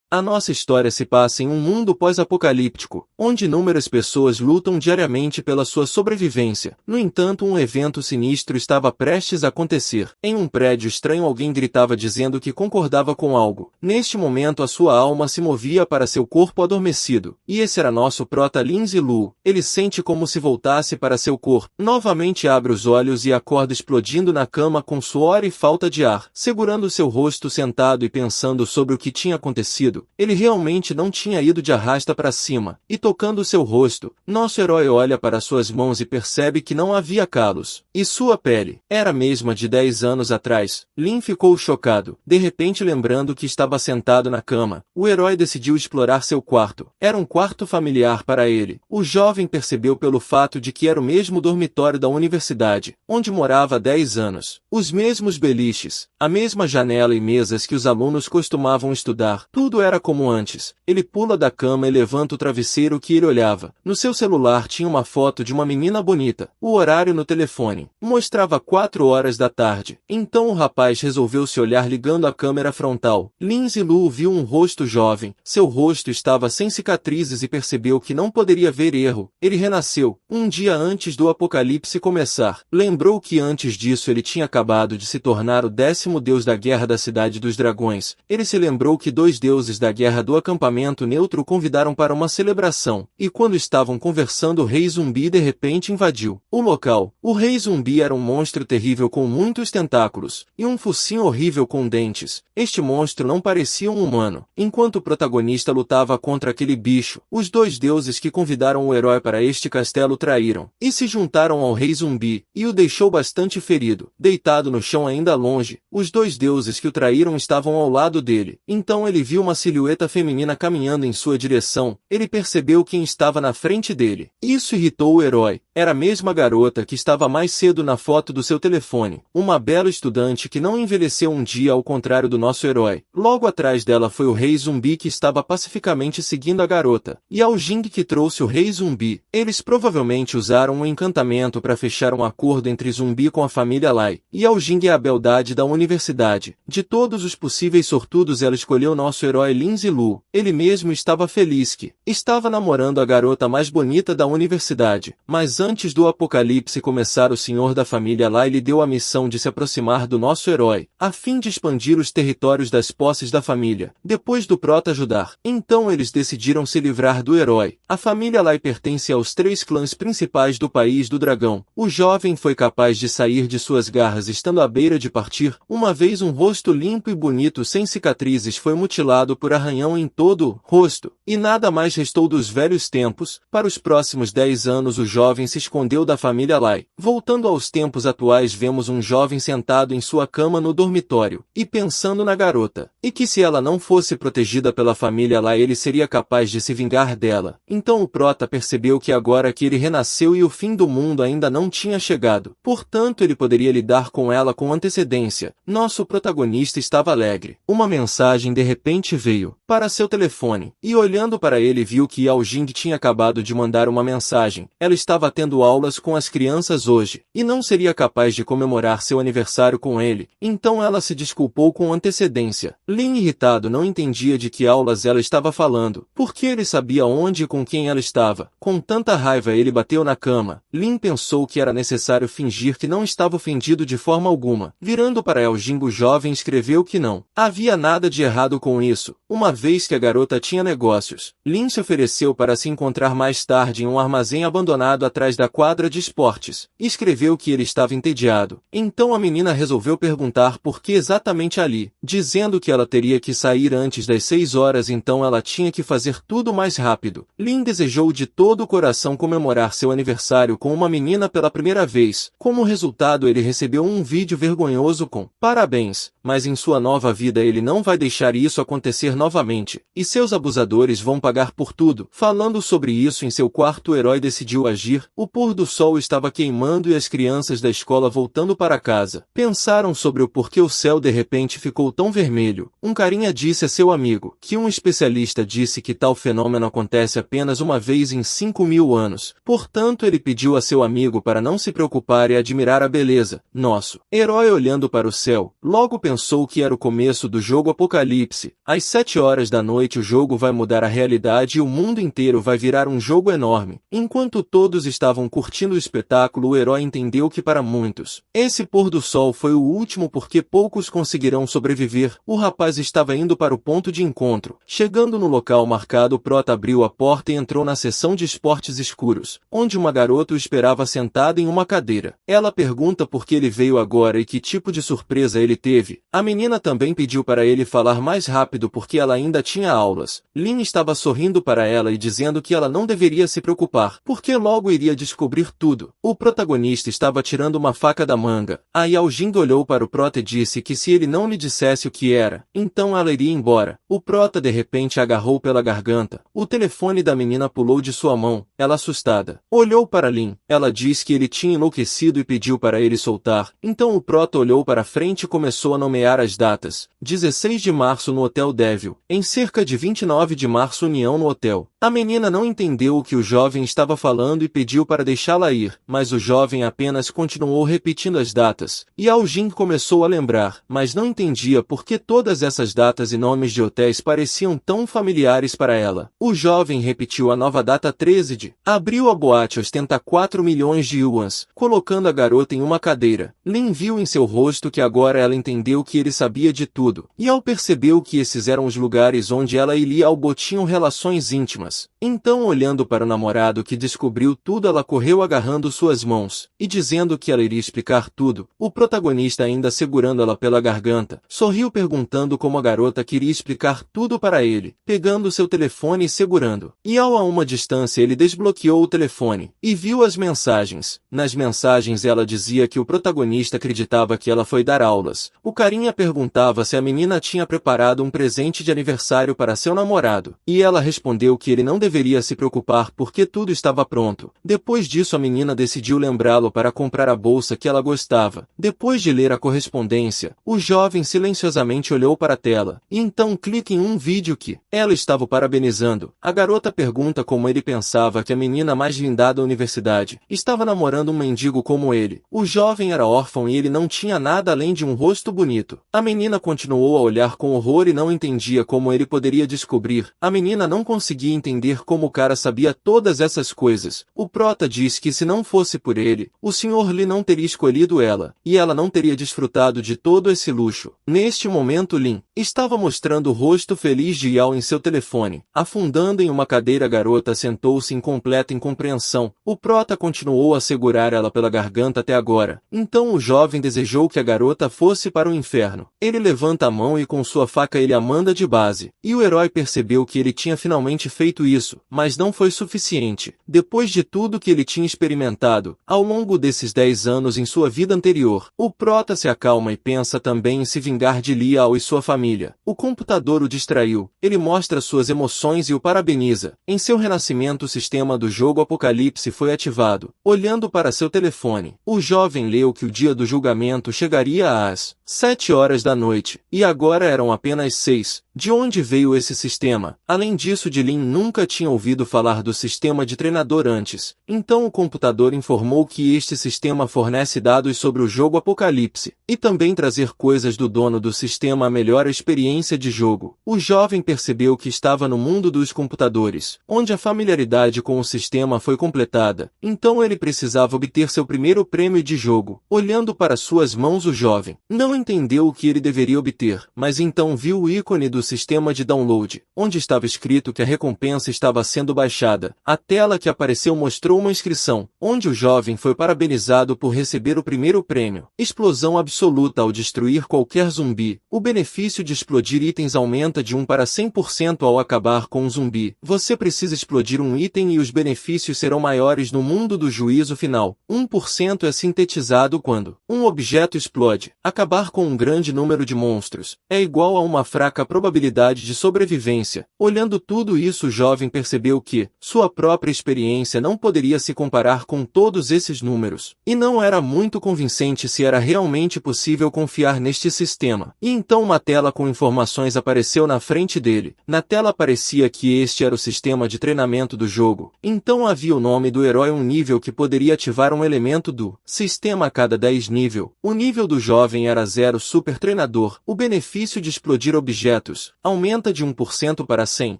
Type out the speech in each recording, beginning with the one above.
A nossa história se passa em um mundo pós-apocalíptico, onde inúmeras pessoas lutam diariamente pela sua sobrevivência. No entanto, um evento sinistro estava prestes a acontecer. Em um prédio estranho, alguém gritava dizendo que concordava com algo. Neste momento, a sua alma se movia para seu corpo adormecido. E esse era nosso prota Lindsay Lu. Ele sente como se voltasse para seu corpo. Novamente abre os olhos e acorda explodindo na cama com suor e falta de ar. Segurando seu rosto sentado e pensando sobre o que tinha acontecido, ele realmente não tinha ido de arrasta para cima, e tocando seu rosto, nosso herói olha para suas mãos e percebe que não havia calos, e sua pele era a mesma de 10 anos atrás. Lin ficou chocado, de repente lembrando que estava sentado na cama. O herói decidiu explorar seu quarto. Era um quarto familiar para ele. O jovem percebeu pelo fato de que era o mesmo dormitório da universidade, onde morava há 10 anos. Os mesmos beliches, a mesma janela e mesas que os alunos costumavam estudar, tudo era como antes. Ele pula da cama e levanta o travesseiro que ele olhava. No seu celular tinha uma foto de uma menina bonita. O horário no telefone mostrava 4 horas da tarde. Então o rapaz resolveu se olhar ligando a câmera frontal. Lindsay Lu viu um rosto jovem. Seu rosto estava sem cicatrizes e percebeu que não poderia ver erro. Ele renasceu, um dia antes do apocalipse começar. Lembrou que antes disso ele tinha acabado de se tornar o 10º deus da guerra da Cidade dos Dragões. Ele se lembrou que 2 deuses da guerra do acampamento neutro o convidaram para uma celebração, e quando estavam conversando, o rei zumbi de repente invadiu o local. O rei zumbi era um monstro terrível com muitos tentáculos, e um focinho horrível com dentes. Este monstro não parecia um humano. Enquanto o protagonista lutava contra aquele bicho, os 2 deuses que convidaram o herói para este castelo traíram, e se juntaram ao rei zumbi, e o deixou bastante ferido. Deitado no chão ainda longe, os 2 deuses que o traíram estavam ao lado dele. Então ele viu uma silhueta feminina caminhando em sua direção. Ele percebeu quem estava na frente dele. Isso irritou o herói. Era a mesma garota que estava mais cedo na foto do seu telefone. Uma bela estudante que não envelheceu um dia, ao contrário do nosso herói. Logo atrás dela foi o rei zumbi, que estava pacificamente seguindo a garota. E ao Jing, que trouxe o rei zumbi. Eles provavelmente usaram um encantamento para fechar um acordo entre zumbi com a família Lai. E ao Jing é a beldade da universidade. De todos os possíveis sortudos, ela escolheu nosso herói Lindsay Lu. Ele mesmo estava feliz que estava namorando a garota mais bonita da universidade. Mas antes do apocalipse começar, o senhor da família Lai lhe deu a missão de se aproximar do nosso herói, a fim de expandir os territórios das posses da família, depois do prota ajudar. Então eles decidiram se livrar do herói. A família Lai pertence aos 3 clãs principais do País do Dragão. O jovem foi capaz de sair de suas garras estando à beira de partir, uma vez um rosto limpo e bonito sem cicatrizes foi mutilado por arranhão em todo o rosto, e nada mais restou dos velhos tempos. Para os próximos 10 anos o jovem se escondeu da família Lai. Voltando aos tempos atuais, vemos um jovem sentado em sua cama no dormitório, e pensando na garota, e que se ela não fosse protegida pela família Lai, ele seria capaz de se vingar dela. Então o prota percebeu que agora que ele renasceu e o fim do mundo ainda não tinha chegado, portanto ele poderia lidar com ela com antecedência. Nosso protagonista estava alegre. Uma mensagem de repente veio para seu telefone, e olhando para ele viu que Yao Jing tinha acabado de mandar uma mensagem. Ela estava tendo aulas com as crianças hoje, e não seria capaz de comemorar seu aniversário com ele, então ela se desculpou com antecedência. Lin, irritado, não entendia de que aulas ela estava falando, porque ele sabia onde e com quem ela estava. Com tanta raiva ele bateu na cama. Lin pensou que era necessário fingir que não estava ofendido de forma alguma. Virando para Yao Jing, o jovem escreveu que não havia nada de errado com isso, uma vez que a garota tinha negócios. Lin se ofereceu para se encontrar mais tarde em um armazém abandonado atrás da quadra de esportes. Escreveu que ele estava entediado. Então a menina resolveu perguntar por que exatamente ali, dizendo que ela teria que sair antes das 6 horas, então ela tinha que fazer tudo mais rápido. Lin desejou de todo o coração comemorar seu aniversário com uma menina pela primeira vez. Como resultado, ele recebeu um vídeo vergonhoso com "Parabéns, mas em sua nova vida ele não vai deixar isso acontecer novamente, e seus abusadores vão pagar por tudo." Falando sobre isso em seu quarto, o herói decidiu agir. O pôr do sol estava queimando e as crianças da escola voltando para casa pensaram sobre o porquê o céu de repente ficou tão vermelho. Um carinha disse a seu amigo que um especialista disse que tal fenômeno acontece apenas uma vez em 5.000 anos. Portanto, ele pediu a seu amigo para não se preocupar e admirar a beleza. Nosso herói, olhando para o céu, logo pensou que era o começo do jogo Apocalipse. Às 7 horas da noite o jogo vai mudar a realidade e o mundo inteiro vai virar um jogo enorme. Enquanto todos estavam curtindo o espetáculo, o herói entendeu que para muitos, esse pôr do sol foi o último porque poucos conseguirão sobreviver. O rapaz estava indo para o ponto de encontro. Chegando no local marcado, o prota abriu a porta e entrou na seção de esportes escuros, onde uma garota o esperava sentada em uma cadeira. Ela pergunta por que ele veio agora e que tipo de surpresa ele teve. A menina também pediu para ele falar mais rápido porque ela ainda tinha aulas. Lin estava sorrindo para ela e dizendo que ela não deveria se preocupar, porque logo iria descobrir tudo. O protagonista estava tirando uma faca da manga. A Yao Jing olhou para o prota e disse que se ele não lhe dissesse o que era, então ela iria embora. O prota de repente agarrou pela garganta. O telefone da menina pulou de sua mão. Ela, assustada, olhou para Lin. Ela disse que ele tinha enlouquecido e pediu para ele soltar. Então o prota olhou para frente e começou a nomear as datas. 16 de março no Hotel Devil. Em cerca de 29 de março, União no hotel. A menina não entendeu o que o jovem estava falando e pediu para deixá-la ir, mas o jovem apenas continuou repetindo as datas. Yao Jing começou a lembrar, mas não entendia por que todas essas datas e nomes de hotéis pareciam tão familiares para ela. O jovem repetiu a nova data: 13 de abril. A boate ostenta 4 milhões de yuans, colocando a garota em uma cadeira. Lin viu em seu rosto que agora ela entendeu que ele sabia de tudo. Yao percebeu que esses eram os lugares onde ela e Li Albo tinham relações íntimas. Então, olhando para o namorado que descobriu tudo, ela correu agarrando suas mãos e dizendo que ela iria explicar tudo. O protagonista, ainda segurando ela pela garganta, sorriu perguntando como a garota queria explicar tudo para ele, pegando seu telefone e segurando. E a uma distância ele desbloqueou o telefone e viu as mensagens. Nas mensagens ela dizia que o protagonista acreditava que ela foi dar aulas. O carinha perguntava se a menina tinha preparado um presente de aniversário para seu namorado, e ela respondeu que ele não deveria se preocupar porque tudo estava pronto. Depois disso a menina decidiu lembrá-lo para comprar a bolsa que ela gostava. Depois de ler a correspondência, o jovem silenciosamente olhou para a tela, e então clica em um vídeo que ela estava o parabenizando. A garota pergunta como ele pensava que a menina mais linda da universidade estava namorando um mendigo como ele. O jovem era órfão e ele não tinha nada além de um rosto bonito. A menina continuou a olhar com horror e não entendia como ele poderia descobrir. A menina não conseguia entender como o cara sabia todas essas coisas. O prota diz que se não fosse por ele, o Sr. Li não teria escolhido ela, e ela não teria desfrutado de todo esse luxo. Neste momento Lin estava mostrando o rosto feliz de Yao em seu telefone. Afundando em uma cadeira, a garota sentou-se em completa incompreensão. O prota continuou a segurar ela pela garganta até agora. Então o jovem desejou que a garota fosse para o inferno. Ele levanta a mão e com sua faca ele a manda de base. E o herói percebeu que ele tinha finalmente feito isso, mas não foi suficiente. Depois de tudo que ele tinha experimentado ao longo desses 10 anos em sua vida anterior, o prota se acalma e pensa também em se vingar de Liao e sua família. O computador o distraiu. Ele mostra suas emoções e o parabeniza. Em seu renascimento, o sistema do jogo Apocalipse foi ativado. Olhando para seu telefone, o jovem leu que o dia do julgamento chegaria às 7 horas da noite, e agora eram apenas 6. De onde veio esse sistema? Além disso, Lin nunca tinha ouvido falar do sistema de treinador antes. Então o computador informou que este sistema fornece dados sobre o jogo Apocalipse, e também trazer coisas do dono do sistema melhora a experiência de jogo. O jovem percebeu que estava no mundo dos computadores, onde a familiaridade com o sistema foi completada. Então ele precisava obter seu primeiro prêmio de jogo. Olhando para suas mãos, o jovem não entendeu o que ele deveria obter, mas então viu o ícone do sistema de download, onde estava escrito que a recompensa estava sendo baixada. A tela que apareceu mostrou uma inscrição, onde o jovem foi parabenizado por receber o primeiro prêmio. Explosão absoluta ao destruir qualquer zumbi. O benefício de explodir itens aumenta de 1 para 100% ao acabar com um zumbi. Você precisa explodir um item e os benefícios serão maiores no mundo do juízo final. 1% é sintetizado quando um objeto explode. Acabar Lidar com um grande número de monstros é igual a uma fraca probabilidade de sobrevivência. Olhando tudo isso, o jovem percebeu que sua própria experiência não poderia se comparar com todos esses números, e não era muito convincente se era realmente possível confiar neste sistema. E então uma tela com informações apareceu na frente dele. Na tela parecia que este era o sistema de treinamento do jogo. Então havia o nome do herói, um nível que poderia ativar um elemento do sistema a cada 10 nível. O nível do jovem era 0 Super Treinador. O benefício de explodir objetos aumenta de 1% para 100.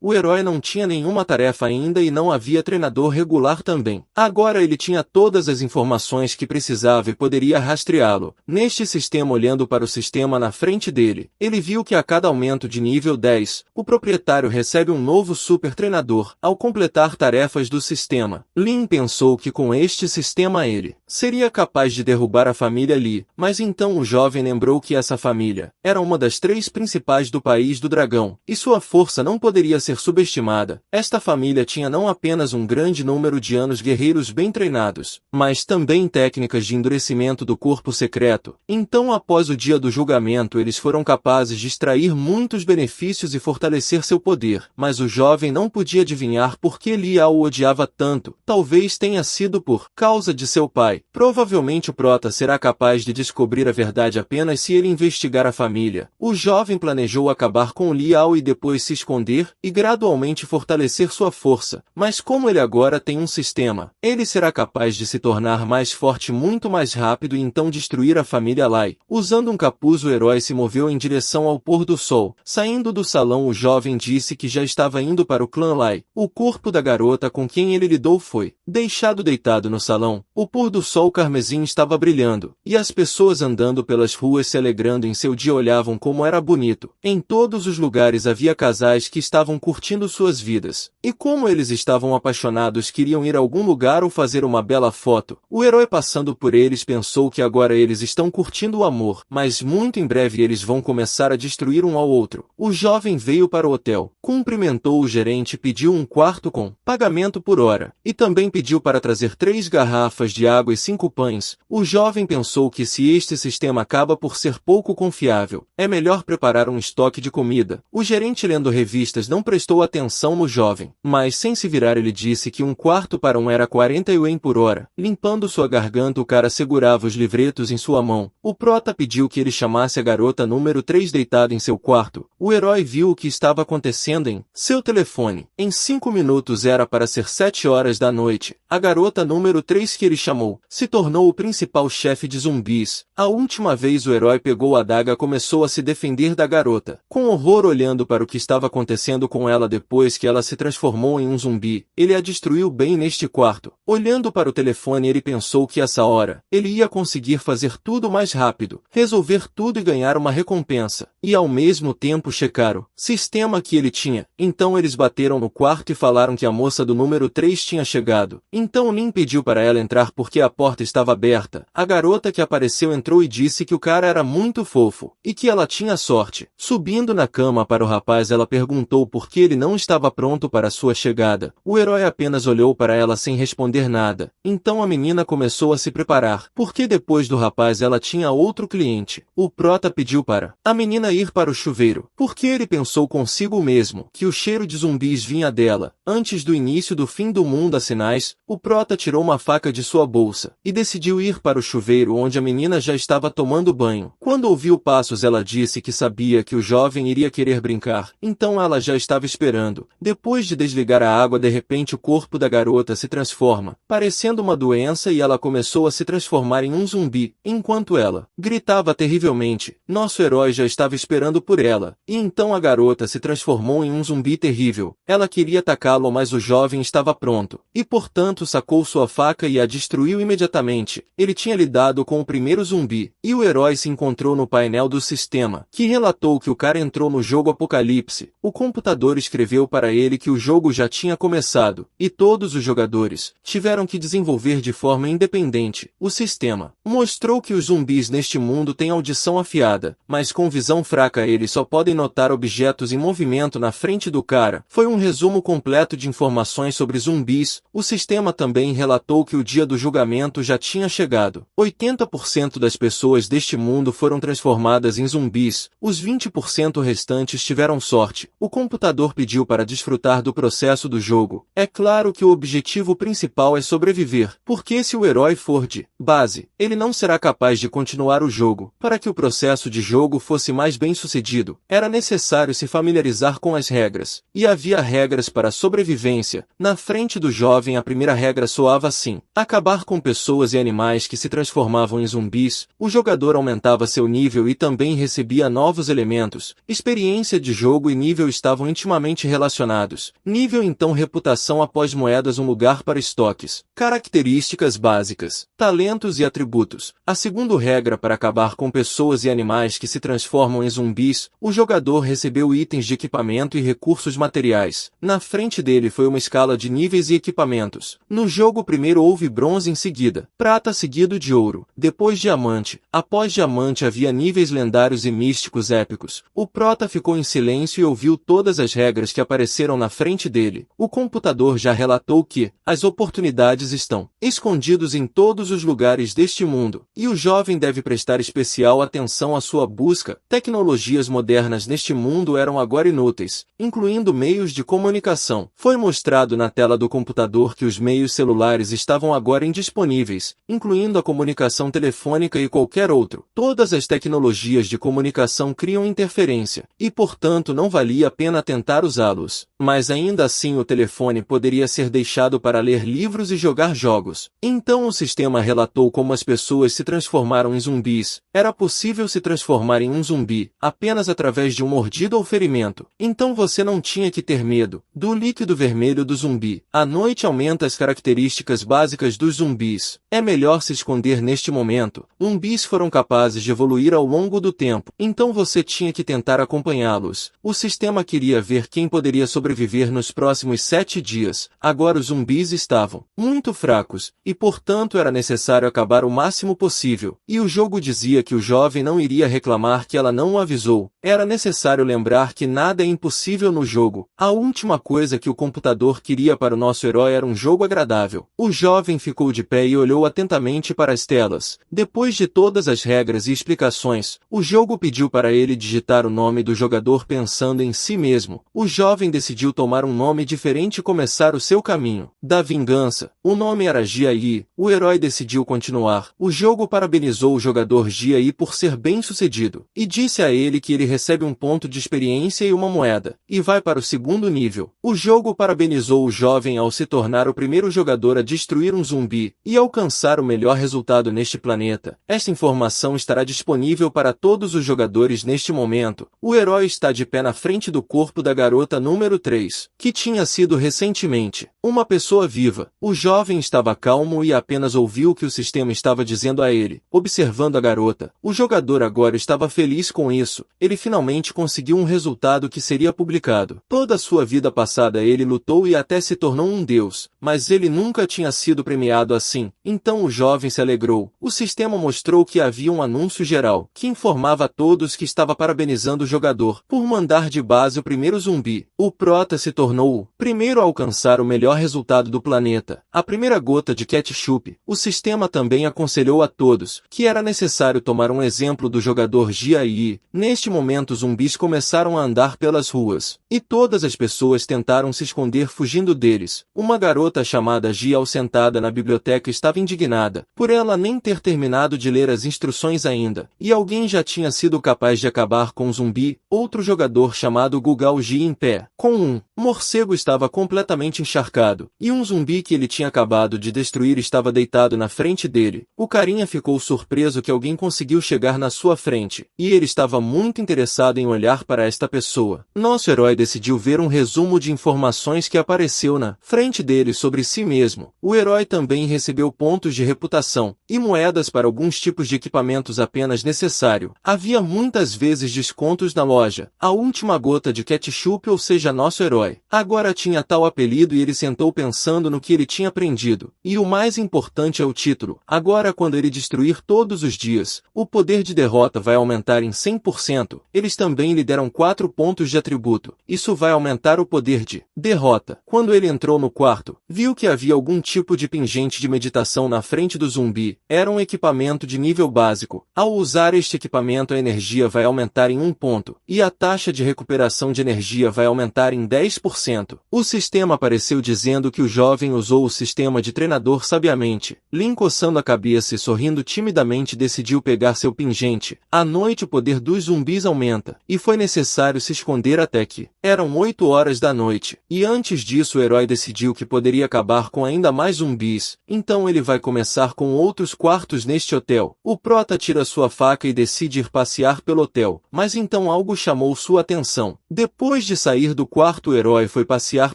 O herói não tinha nenhuma tarefa ainda e não havia treinador regular também. Agora ele tinha todas as informações que precisava e poderia rastreá-lo. Neste sistema, olhando para o sistema na frente dele, ele viu que a cada aumento de nível 10, o proprietário recebe um novo Super Treinador ao completar tarefas do sistema. Lin pensou que com este sistema ele seria capaz de derrubar a família Li, mas então o jovem lembrou que essa família era uma das 3 principais do país do dragão, e sua força não poderia ser subestimada. Esta família tinha não apenas um grande número de anos guerreiros bem treinados, mas também técnicas de endurecimento do corpo secreto. Então, após o dia do julgamento, eles foram capazes de extrair muitos benefícios e fortalecer seu poder, mas o jovem não podia adivinhar por que Li o odiava tanto. Talvez tenha sido por causa de seu pai. Provavelmente o prota será capaz de descobrir a verdade apenas se ele investigar a família. O jovem planejou acabar com Li e depois se esconder e gradualmente fortalecer sua força. Mas como ele agora tem um sistema, ele será capaz de se tornar mais forte muito mais rápido e então destruir a família Lai. Usando um capuz, o herói se moveu em direção ao pôr do sol. Saindo do salão, o jovem disse que já estava indo para o clã Lai. O corpo da garota com quem ele lidou foi deixado deitado no salão. O pôr do sol carmesim estava brilhando, e as pessoas andando pelas ruas se alegrando em seu dia olhavam como era bonito. Em todos os lugares havia casais que estavam curtindo suas vidas, e como eles estavam apaixonados, queriam ir a algum lugar ou fazer uma bela foto. O herói, passando por eles, pensou que agora eles estão curtindo o amor, mas muito em breve eles vão começar a destruir um ao outro. O jovem veio para o hotel, cumprimentou o gerente e pediu um quarto com pagamento por hora, e também pediu para trazer 3 garrafas de água e 5 pães. O jovem pensou que se este sistema acaba por ser pouco confiável, é melhor preparar um estoque de comida. O gerente, lendo revistas, não prestou atenção no jovem, mas sem se virar ele disse que um quarto para um era 40 yuan por hora. Limpando sua garganta, o cara segurava os livretos em sua mão. O prota pediu que ele chamasse a garota número 3 deitada em seu quarto. O herói viu o que estava acontecendo em seu telefone. Em 5 minutos era para ser 7 horas da noite. A garota número 3 que ele chamou se tornou o principal chefe de zumbis. A última vez o herói pegou a adaga e começou a se defender da garota. Com horror, olhando para o que estava acontecendo com ela depois que ela se transformou em um zumbi, ele a destruiu bem neste quarto. Olhando para o telefone, ele pensou que essa hora ele ia conseguir fazer tudo mais rápido, resolver tudo e ganhar uma recompensa, e ao mesmo tempo checar o sistema que ele tinha. Então eles bateram no quarto e falaram que a moça do número 3 tinha chegado. Então Lin pediu para ela entrar porque a porta estava aberta. A garota que apareceu entrou e disse que o cara era muito fofo, e que ela tinha sorte. Subindo na cama para o rapaz, ela perguntou por que ele não estava pronto para sua chegada. O herói apenas olhou para ela sem responder nada. Então a menina começou a se preparar, porque depois do rapaz ela tinha outro cliente. O prota pediu para a menina ir para o chuveiro, porque ele pensou consigo mesmo que o cheiro de zumbis vinha dela. Antes do início do fim do mundo a sinais, o prota tirou uma faca de sua bolsa e decidiu ir para o chuveiro onde a menina já estava tomando banho. Quando ouviu passos, ela disse que sabia que o jovem iria querer brincar, então ela já estava esperando. Depois de desligar a água, de repente o corpo da garota se transforma, parecendo uma doença, e ela começou a se transformar em um zumbi. Enquanto ela gritava terrivelmente, nosso herói já estava esperando por ela, e então a garota se transformou em um zumbi terrível. Ela queria atacá-lo, mas o jovem estava pronto, e portanto sacou sua faca e a destruiu imediatamente. Ele tinha lidado com o primeiro zumbi, e o herói se encontrou no painel do sistema, que relatou que o cara entrou no jogo Apocalipse. O computador escreveu para ele que o jogo já tinha começado, e todos os jogadores tiveram que desenvolver de forma independente. O sistema mostrou que os zumbis neste mundo têm audição afiada, mas com visão fraca eles só podem notar objetos em movimento na frente do cara. Foi um resumo completo de informações sobre zumbis. O sistema também relatou que o dia do julgamento já tinha chegado. 80% das pessoas deste mundo foram transformadas em zumbis, os 20% restantes tiveram sorte. O computador pediu para desfrutar do processo do jogo. É claro que o objetivo principal é sobreviver, porque se o herói for de base, ele não será capaz de continuar o jogo. Para que o processo de jogo fosse mais bem sucedido, era necessário se familiarizar com as regras. E havia regras para a sobrevivência. Na frente do jovem a primeira regra soava assim: acabar com pessoas e animais que se transformavam em zumbis. O jogador aumentava seu nível e também recebia novos elementos. Experiência de jogo e nível estavam intimamente relacionados. Nível então reputação após moedas um lugar para estoques. Características básicas. Talentos e atributos. A segunda regra para acabar com pessoas e animais que se transformam em zumbis, o jogador recebeu itens de equipamento e recursos materiais. Na frente dele foi uma escala de níveis e equipamentos. No jogo primeiro houve bronze em seguida, prata seguido de ouro, depois diamante. Após diamante havia níveis lendários e místicos épicos. O prota ficou em silêncio e ouviu todas as regras que apareceram na frente dele. O computador já relatou que as oportunidades estão escondidos em todos os lugares deste mundo, e o jovem deve prestar especial atenção à sua busca. Tecnologias modernas neste mundo eram agora inúteis, incluindo meios de comunicação. Foi mostrado na tela do computador que os meios celulares estavam agora indisponíveis, incluindo a comunicação telefônica e qualquer outro. Todas as tecnologias de comunicação criam interferência, e portanto não valia a pena tentar usá-los. Mas ainda assim o telefone poderia ser deixado para ler livros e jogar jogos. Então o sistema relatou como as pessoas se transformaram em zumbis. Era possível se transformar em um zumbi apenas através de um mordido ou ferimento. Então você não tinha que ter medo do líquido vermelho do zumbi. A noite aumenta as características básicas dos zumbis. É melhor se esconder neste momento. Zumbis foram capazes de evoluir ao longo do tempo, então você tinha que tentar acompanhá-los. O sistema queria ver quem poderia sobreviver nos próximos 7 dias. Agora os zumbis estavam muito fracos, e portanto era necessário acabar o máximo possível. E o jogo dizia que o jovem não iria reclamar que ela não o avisou. Era necessário lembrar que nada é impossível no jogo. A última coisa que o computador queria para o nosso herói era um jogo agradável. O jovem ficou de pé e olhou atentamente para as telas. Depois de todas as regras e explicações, o jogo pediu para ele digitar o nome do jogador pensando em si mesmo. O jovem decidiu tomar um nome diferente e começar o seu caminho da vingança. O nome era Jia-Yi. O herói decidiu continuar. O jogo parabenizou o jogador Jia-Yi por ser bem-sucedido, e disse a ele que ele recebe um ponto de experiência e uma moeda, e vai para o segundo nível. O jogo parabenizou o jovem ao se tornar o primeiro jogador a destruir um zumbi, e alcançar o melhor resultado neste planeta. Esta informação estará disponível para todos os jogadores neste momento. O herói está de pé na frente do corpo da garota número 3, que tinha sido recentemente uma pessoa viva. O jovem estava calmo e apenas ouviu o que o sistema estava dizendo a ele, observando a garota. O jogador agora estava feliz com isso. Ele finalmente conseguiu um resultado que seria publicado. Toda a sua vida passada ele lutou e até se tornou um deus, mas ele nunca tinha sido premiado assim. Então o jovem se alegrou. O sistema mostrou que havia um anúncio geral, que informava a todos que estava parabenizando o jogador por mandar de base o primeiro zumbi. O prota se tornou o primeiro a alcançar o melhor resultado do planeta, a primeira gota de ketchup. O sistema também aconselhou a todos que era necessário tomar um exemplo do jogador Jia-Yi. Neste momento os zumbis começaram a andar pelas ruas, e todas as pessoas tentaram se esconder fugindo deles. Uma garota chamada Jia, sentada na biblioteca, estava indignada por ela nem ter terminado de ler as instruções ainda, e alguém já tinha sido capaz de acabar com um zumbi. Outro jogador chamado Gugal Ji em pé, com um morcego, estava completamente encharcado, e um zumbi que ele tinha acabado de destruir estava deitado na frente dele. O carinha ficou surpreso que alguém conseguiu chegar na sua frente, e ele estava muito interessado em olhar para esta pessoa. Nosso herói decidiu ver um resumo de informações que apareceu na frente dele sobre si mesmo. O herói também recebeu pontos de reputação e moedas para alguns tipos de equipamentos apenas necessário. Havia muitas vezes descontos na loja. A última gota de ketchup, ou seja, nosso herói, agora tinha tal apelido, e ele sentou pensando no que ele tinha aprendido. E o mais importante é o título. Agora, quando ele destruir todos os dias, o poder de derrota vai aumentar em 100%. Eles também lhe deram 4 pontos de atributo. Isso vai aumentar o poder de derrota. Quando ele entrou no quarto, viu que havia algum tipo de pingente de meditação na frente do zumbi. Era um equipamento de nível básico. físico. Ao usar este equipamento, a energia vai aumentar em 1 ponto, e a taxa de recuperação de energia vai aumentar em 10%. O sistema apareceu dizendo que o jovem usou o sistema de treinador sabiamente. Lin, coçando a cabeça e sorrindo timidamente, decidiu pegar seu pingente. À noite o poder dos zumbis aumenta, e foi necessário se esconder até que eram 8 horas da noite. E antes disso o herói decidiu que poderia acabar com ainda mais zumbis, então ele vai começar com outros quartos neste hotel. O prota tira sua faca e decide ir passear pelo hotel, mas então algo chamou sua atenção. Depois de sair do quarto, o herói foi passear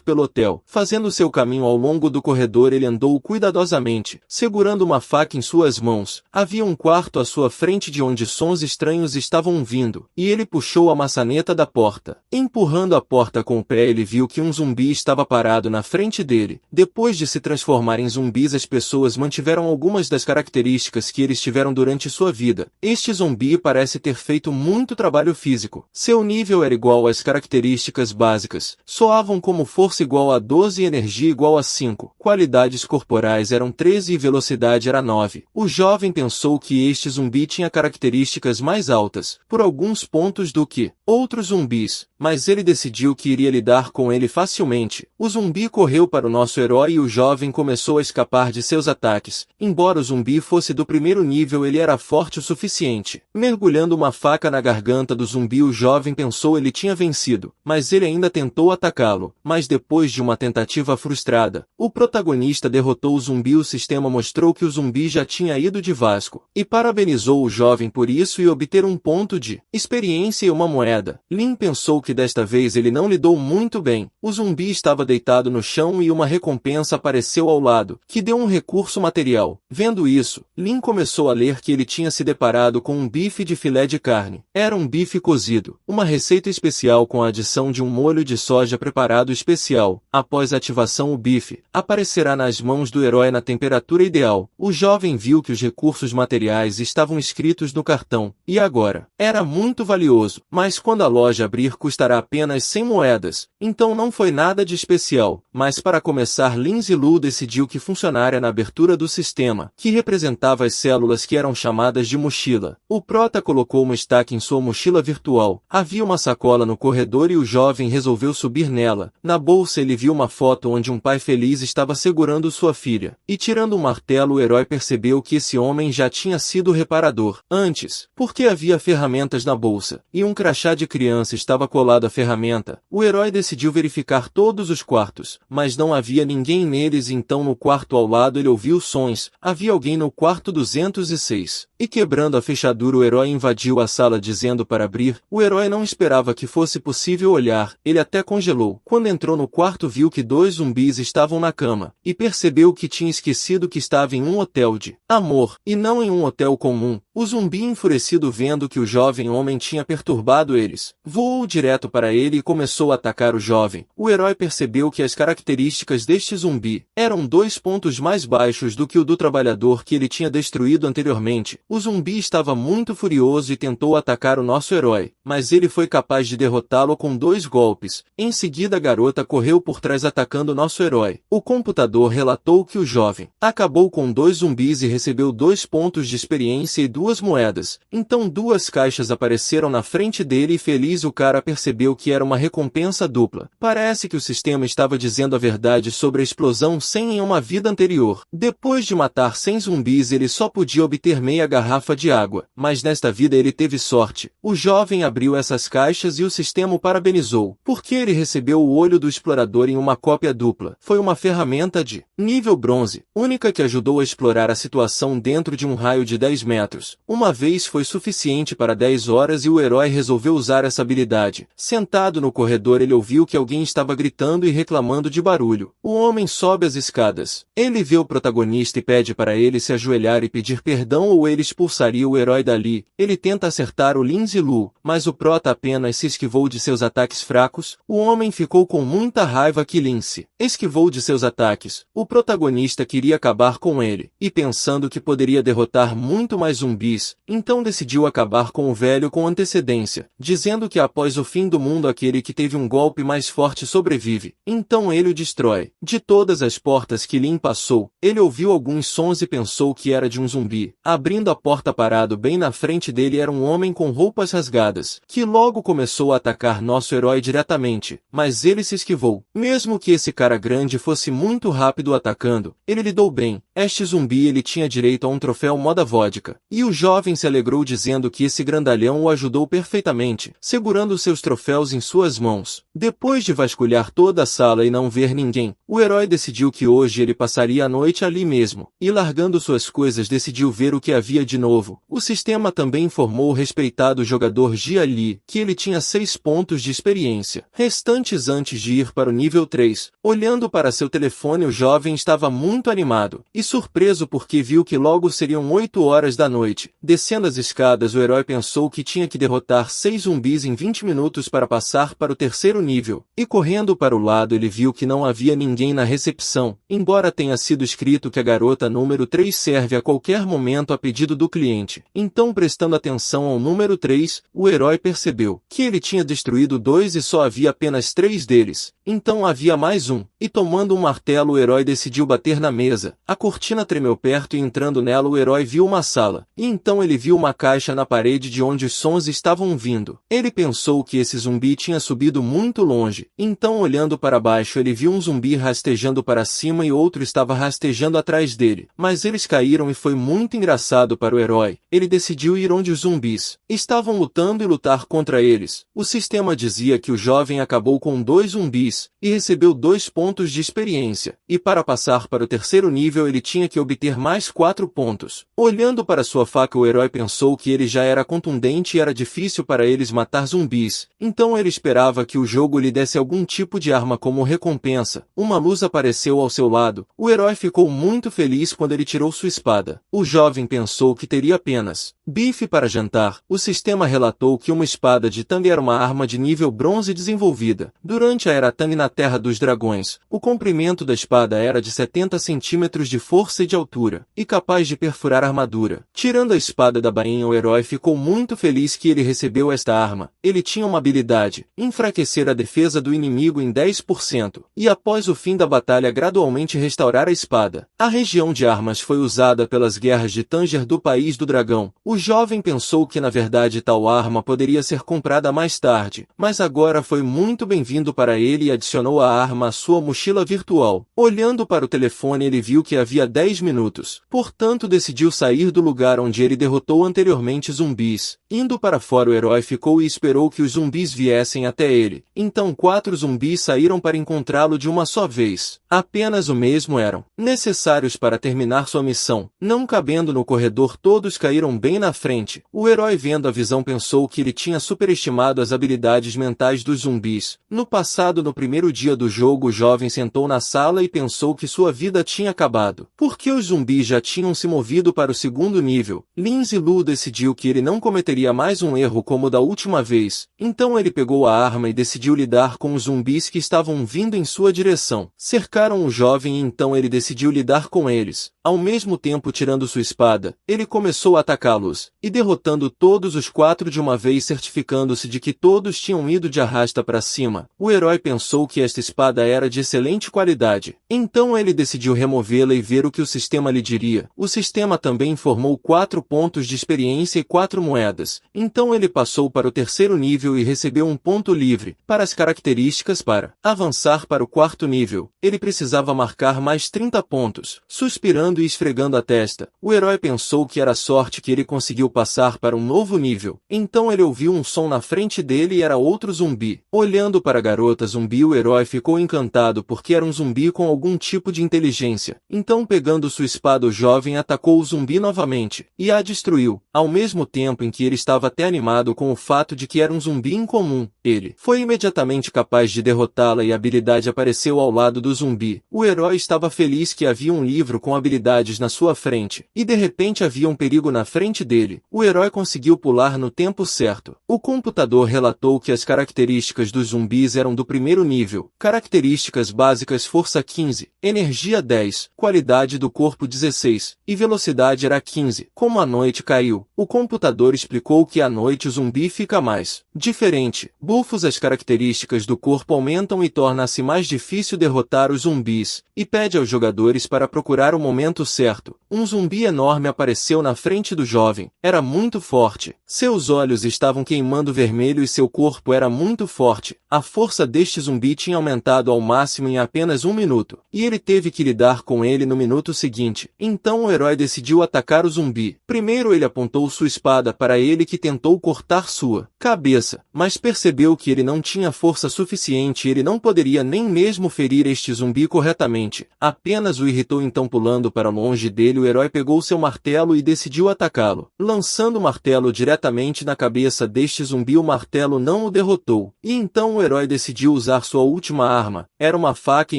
pelo hotel. Fazendo seu caminho ao longo do corredor, ele andou cuidadosamente, segurando uma faca em suas mãos. Havia um quarto à sua frente de onde sons estranhos estavam vindo, e ele puxou a maçaneta da porta. Empurrando a porta com o pé, ele viu que um zumbi estava parado na frente dele. Depois de se transformar em zumbis, as pessoas mantiveram algumas das características que eles tiveram durante sua vida. Este zumbi parece ter feito muito trabalho físico. Seu nível era igual às características básicas. Soavam como força igual a 12 e energia igual a 5. Qualidades corporais eram 13 e velocidade era 9. O jovem pensou que este zumbi tinha características mais altas, por alguns pontos, do que outros zumbis, mas ele decidiu que iria lidar com ele facilmente. O zumbi correu para o nosso herói e o jovem começou a escapar de seus ataques. Embora o zumbi fosse do primeiro nível, ele era forte o suficiente. Mergulhando uma faca na garganta do zumbi, o jovem pensou ele tinha vencido, mas ele ainda tentou atacá-lo. Mas depois de uma tentativa frustrada, o protagonista derrotou o zumbi. O sistema mostrou que o zumbi já tinha ido de Vasco, e parabenizou o jovem por isso e obter um ponto de experiência e uma moeda. Lin pensou que desta vez ele não lidou muito bem. O zumbi estava deitado no chão e uma recompensa apareceu ao lado, que deu um recurso material. Vendo isso, Lin começou a ler que ele tinha se deparado com um bife de filé de carne. Era um bife cozido, uma receita especial com a adição de um molho de soja preparado especial. Após a ativação, o bife aparecerá nas mãos do herói na temperatura ideal. O jovem viu que os recursos materiais estavam escritos no cartão, e agora era muito valioso, mas quando a loja abrir custará apenas 100 moedas, então não foi nada de especial. Mas para começar, Lin Zilu decidiu que funcionaria na abertura do sistema, que representava as células que eram chamadas de mochila. O prota colocou uma estaca em sua mochila virtual. Havia uma sacola no corredor e o jovem resolveu subir nela. Na bolsa ele viu uma foto onde um pai feliz estava segurando sua filha, e tirando um martelo, o herói percebeu que esse homem já tinha sido reparador antes, porque havia ferramentas na bolsa, e um crachá de criança estava colado à ferramenta. O herói decidiu verificar todos os quartos, mas não havia ninguém neles. Então no quarto ao lado ele ouviu sons. Havia alguém no quarto 206. E quebrando a fechadura, o herói invadiu a sala dizendo para abrir. O herói não esperava que fosse possível olhar. Ele até congelou. Quando entrou no quarto, viu que 2 zumbis estavam na cama, e percebeu que tinha esquecido que estava em um hotel de amor, e não em um hotel comum. O zumbi, enfurecido vendo que o jovem homem tinha perturbado eles, voou direto para ele e começou a atacar o jovem. O herói percebeu que as características deste zumbi eram 2 pontos mais baixos do que o do trabalhador que ele tinha destruído anteriormente. O zumbi estava muito furioso e tentou atacar o nosso herói, mas ele foi capaz de derrotá-lo com 2 golpes. Em seguida, a garota correu por trás atacando nosso herói. O computador relatou que o jovem acabou com 2 zumbis e recebeu 2 pontos de experiência e 2 moedas. Então 2 caixas apareceram na frente dele e feliz o cara percebeu que era uma recompensa dupla. Parece que o sistema estava dizendo a verdade sobre a explosão 100 em uma vida anterior. Depois de matar 100 zumbis, ele só podia obter meia garrafa de água, mas nesta vida ele teve sorte. O jovem abriu essas caixas e o sistema o parabenizou, porque ele recebeu o olho do explorador em uma cópia dupla. Foi uma ferramenta de nível bronze, única que ajudou a explorar a situação dentro de um raio de 10 metros. Uma vez foi suficiente para 10 horas e o herói resolveu usar essa habilidade. Sentado no corredor, ele ouviu que alguém estava gritando e reclamando de barulho. O homem sobe as escadas. Ele vê o protagonista e pede para ele se ajoelhar e pedir perdão ou ele expulsaria o herói dali. Ele tenta acertar o Lin Zilu, mas o prota apenas se esquivou de seus ataques fracos. O homem ficou com muita raiva que Lin se esquivou de seus ataques. O protagonista queria acabar com ele, e pensando que poderia derrotar muito mais zumbis, então decidiu acabar com o velho com antecedência, dizendo que após o fim fim do mundo aquele que teve um golpe mais forte sobrevive, então ele o destrói. De todas as portas que Lin passou, ele ouviu alguns sons e pensou que era de um zumbi. Abrindo a porta parado bem na frente dele era um homem com roupas rasgadas, que logo começou a atacar nosso herói diretamente, mas ele se esquivou. Mesmo que esse cara grande fosse muito rápido atacando, ele lidou bem. Este zumbi ele tinha direito a um troféu moda vodka, e o jovem se alegrou dizendo que esse grandalhão o ajudou perfeitamente, segurando seus troféus em suas mãos. Depois de vasculhar toda a sala e não ver ninguém, o herói decidiu que hoje ele passaria a noite ali mesmo, e largando suas coisas decidiu ver o que havia de novo. O sistema também informou o respeitado jogador Jia Li que ele tinha 6 pontos de experiência restantes antes de ir para o nível 3. Olhando para seu telefone, o jovem estava muito animado e surpreso porque viu que logo seriam 8 horas da noite. Descendo as escadas, o herói pensou que tinha que derrotar 6 zumbis em 20 minutos para passar para o terceiro nível, e correndo para o lado ele viu que não havia ninguém na recepção, embora tenha sido escrito que a garota número 3 serve a qualquer momento a pedido do cliente. Então, prestando atenção ao número 3, o herói percebeu que ele tinha destruído 2 e só havia apenas 3 deles. Então havia mais um, e tomando um martelo o herói decidiu bater na mesa. A cortina tremeu perto e entrando nela o herói viu uma sala, e então ele viu uma caixa na parede de onde os sons estavam vindo. Ele pensou que esse zumbi tinha subido muito longe, então olhando para baixo ele viu um zumbi rastejando para cima e outro estava rastejando atrás dele, mas eles caíram e foi muito engraçado para o herói. Ele decidiu ir onde os zumbis estavam lutando e lutar contra eles. O sistema dizia que o jovem acabou com 2 zumbis e recebeu 2 pontos de experiência, e para passar para o terceiro nível ele tinha que obter mais 4 pontos. Olhando para sua faca o herói pensou que ele já era contundente e era difícil para eles matar zumbis, então ele esperava que o jogo lhe desse algum tipo de arma como recompensa. Uma luz apareceu ao seu lado, o herói ficou muito feliz quando ele tirou sua espada. O jovem pensou que teria apenas bife para jantar. O sistema relatou que uma espada de Tang era uma arma de nível bronze desenvolvida durante a Era Tang na Terra dos Dragões. O comprimento da espada era de 70 centímetros de força e de altura, e capaz de perfurar armadura. Tirando a espada da bainha, o herói ficou muito feliz que ele recebeu esta arma. Ele tinha uma habilidade, enfraquecer a defesa do inimigo em 10%, e após o fim da batalha gradualmente restaurar a espada. A região de armas foi usada pelas guerras de Tanger do País do Dragão. O jovem pensou que na verdade tal arma poderia ser comprada mais tarde, mas agora foi muito bem-vindo para ele e adicionou a arma à sua mochila virtual. Olhando para o telefone ele viu que havia 10 minutos, portanto decidiu sair do lugar onde ele derrotou anteriormente zumbis. Indo para fora o herói ficou e esperou que os zumbis viessem até ele. Então 4 zumbis saíram para encontrá-lo de uma só vez. Apenas o mesmo eram necessários para terminar sua missão. Não cabendo no corredor, todos caíram bem na frente. O herói, vendo a visão, pensou que ele tinha superestimado as habilidades mentais dos zumbis. No passado, no primeiro dia do jogo, o jovem sentou na sala e pensou que sua vida tinha acabado, porque os zumbis já tinham se movido para o segundo nível. Lin Zilu decidiu que ele não cometeria mais um erro como o da última vez. Então ele pegou a arma e decidiu lidar com os zumbis que estavam vindo em sua direção. Cercaram o jovem e então ele decidiu lidar com eles. Ao mesmo tempo, tirando sua espada, ele começou a atacá-los, e derrotando todos os 4 de uma vez, certificando-se de que todos tinham ido de arrasta para cima. O herói pensou que esta espada era de excelente qualidade. Então ele decidiu removê-la e ver o que o sistema lhe diria. O sistema também informou 4 pontos de experiência e 4 moedas. Então ele passou para o terceiro nível e recebeu um ponto livre. Para as características, para avançar para o quarto nível, ele precisava marcar mais 30 pontos. Suspirando e esfregando a testa, o herói pensou que era sorte que ele conseguiu passar para um novo nível. Então ele ouviu um som na frente dele e era outro zumbi. Olhando para a garota zumbi, o herói ficou encantado porque era um zumbi com algum tipo de inteligência. Então, pegando sua espada, o jovem atacou o zumbi novamente e a destruiu, ao mesmo tempo em que ele estava até animado com o fato de que era um zumbi incomum. Ele foi imediatamente capaz de derrotá-la e a habilidade apareceu ao lado do zumbi. O herói estava feliz que havia um livro com habilidades na sua frente, e de repente havia um perigo na frente dele. O herói conseguiu pular no tempo certo. O computador relatou que as características dos zumbis eram do primeiro nível. Características básicas: força 15, energia 10, qualidade do corpo 16, e velocidade era 15. Como a noite caiu, o computador explicou que à noite o zumbi fica mais diferente. Bufos: as características do corpo aumentam e torna-se mais difícil derrotar os zumbis, e pede aos jogadores para procurar o momento certo. Um zumbi enorme apareceu na frente do jovem. Era muito forte. Seus olhos estavam queimando vermelho e seu corpo era muito forte. A força deste zumbi tinha aumentado ao máximo em apenas um minuto, e ele teve que lidar com ele no minuto seguinte. Então o herói decidiu atacar o zumbi. Primeiro ele apontou sua espada para ele, que tentou cortar sua cabeça, mas percebeu que ele não tinha força suficiente e ele não poderia nem mesmo ferir este zumbi corretamente. Apenas o irritou. Então, pulando para longe dele, o herói pegou seu martelo e decidiu atacá-lo. Lançando o martelo diretamente na cabeça deste zumbi, o martelo não o derrotou. E então o herói decidiu usar sua última arma. Era uma faca, e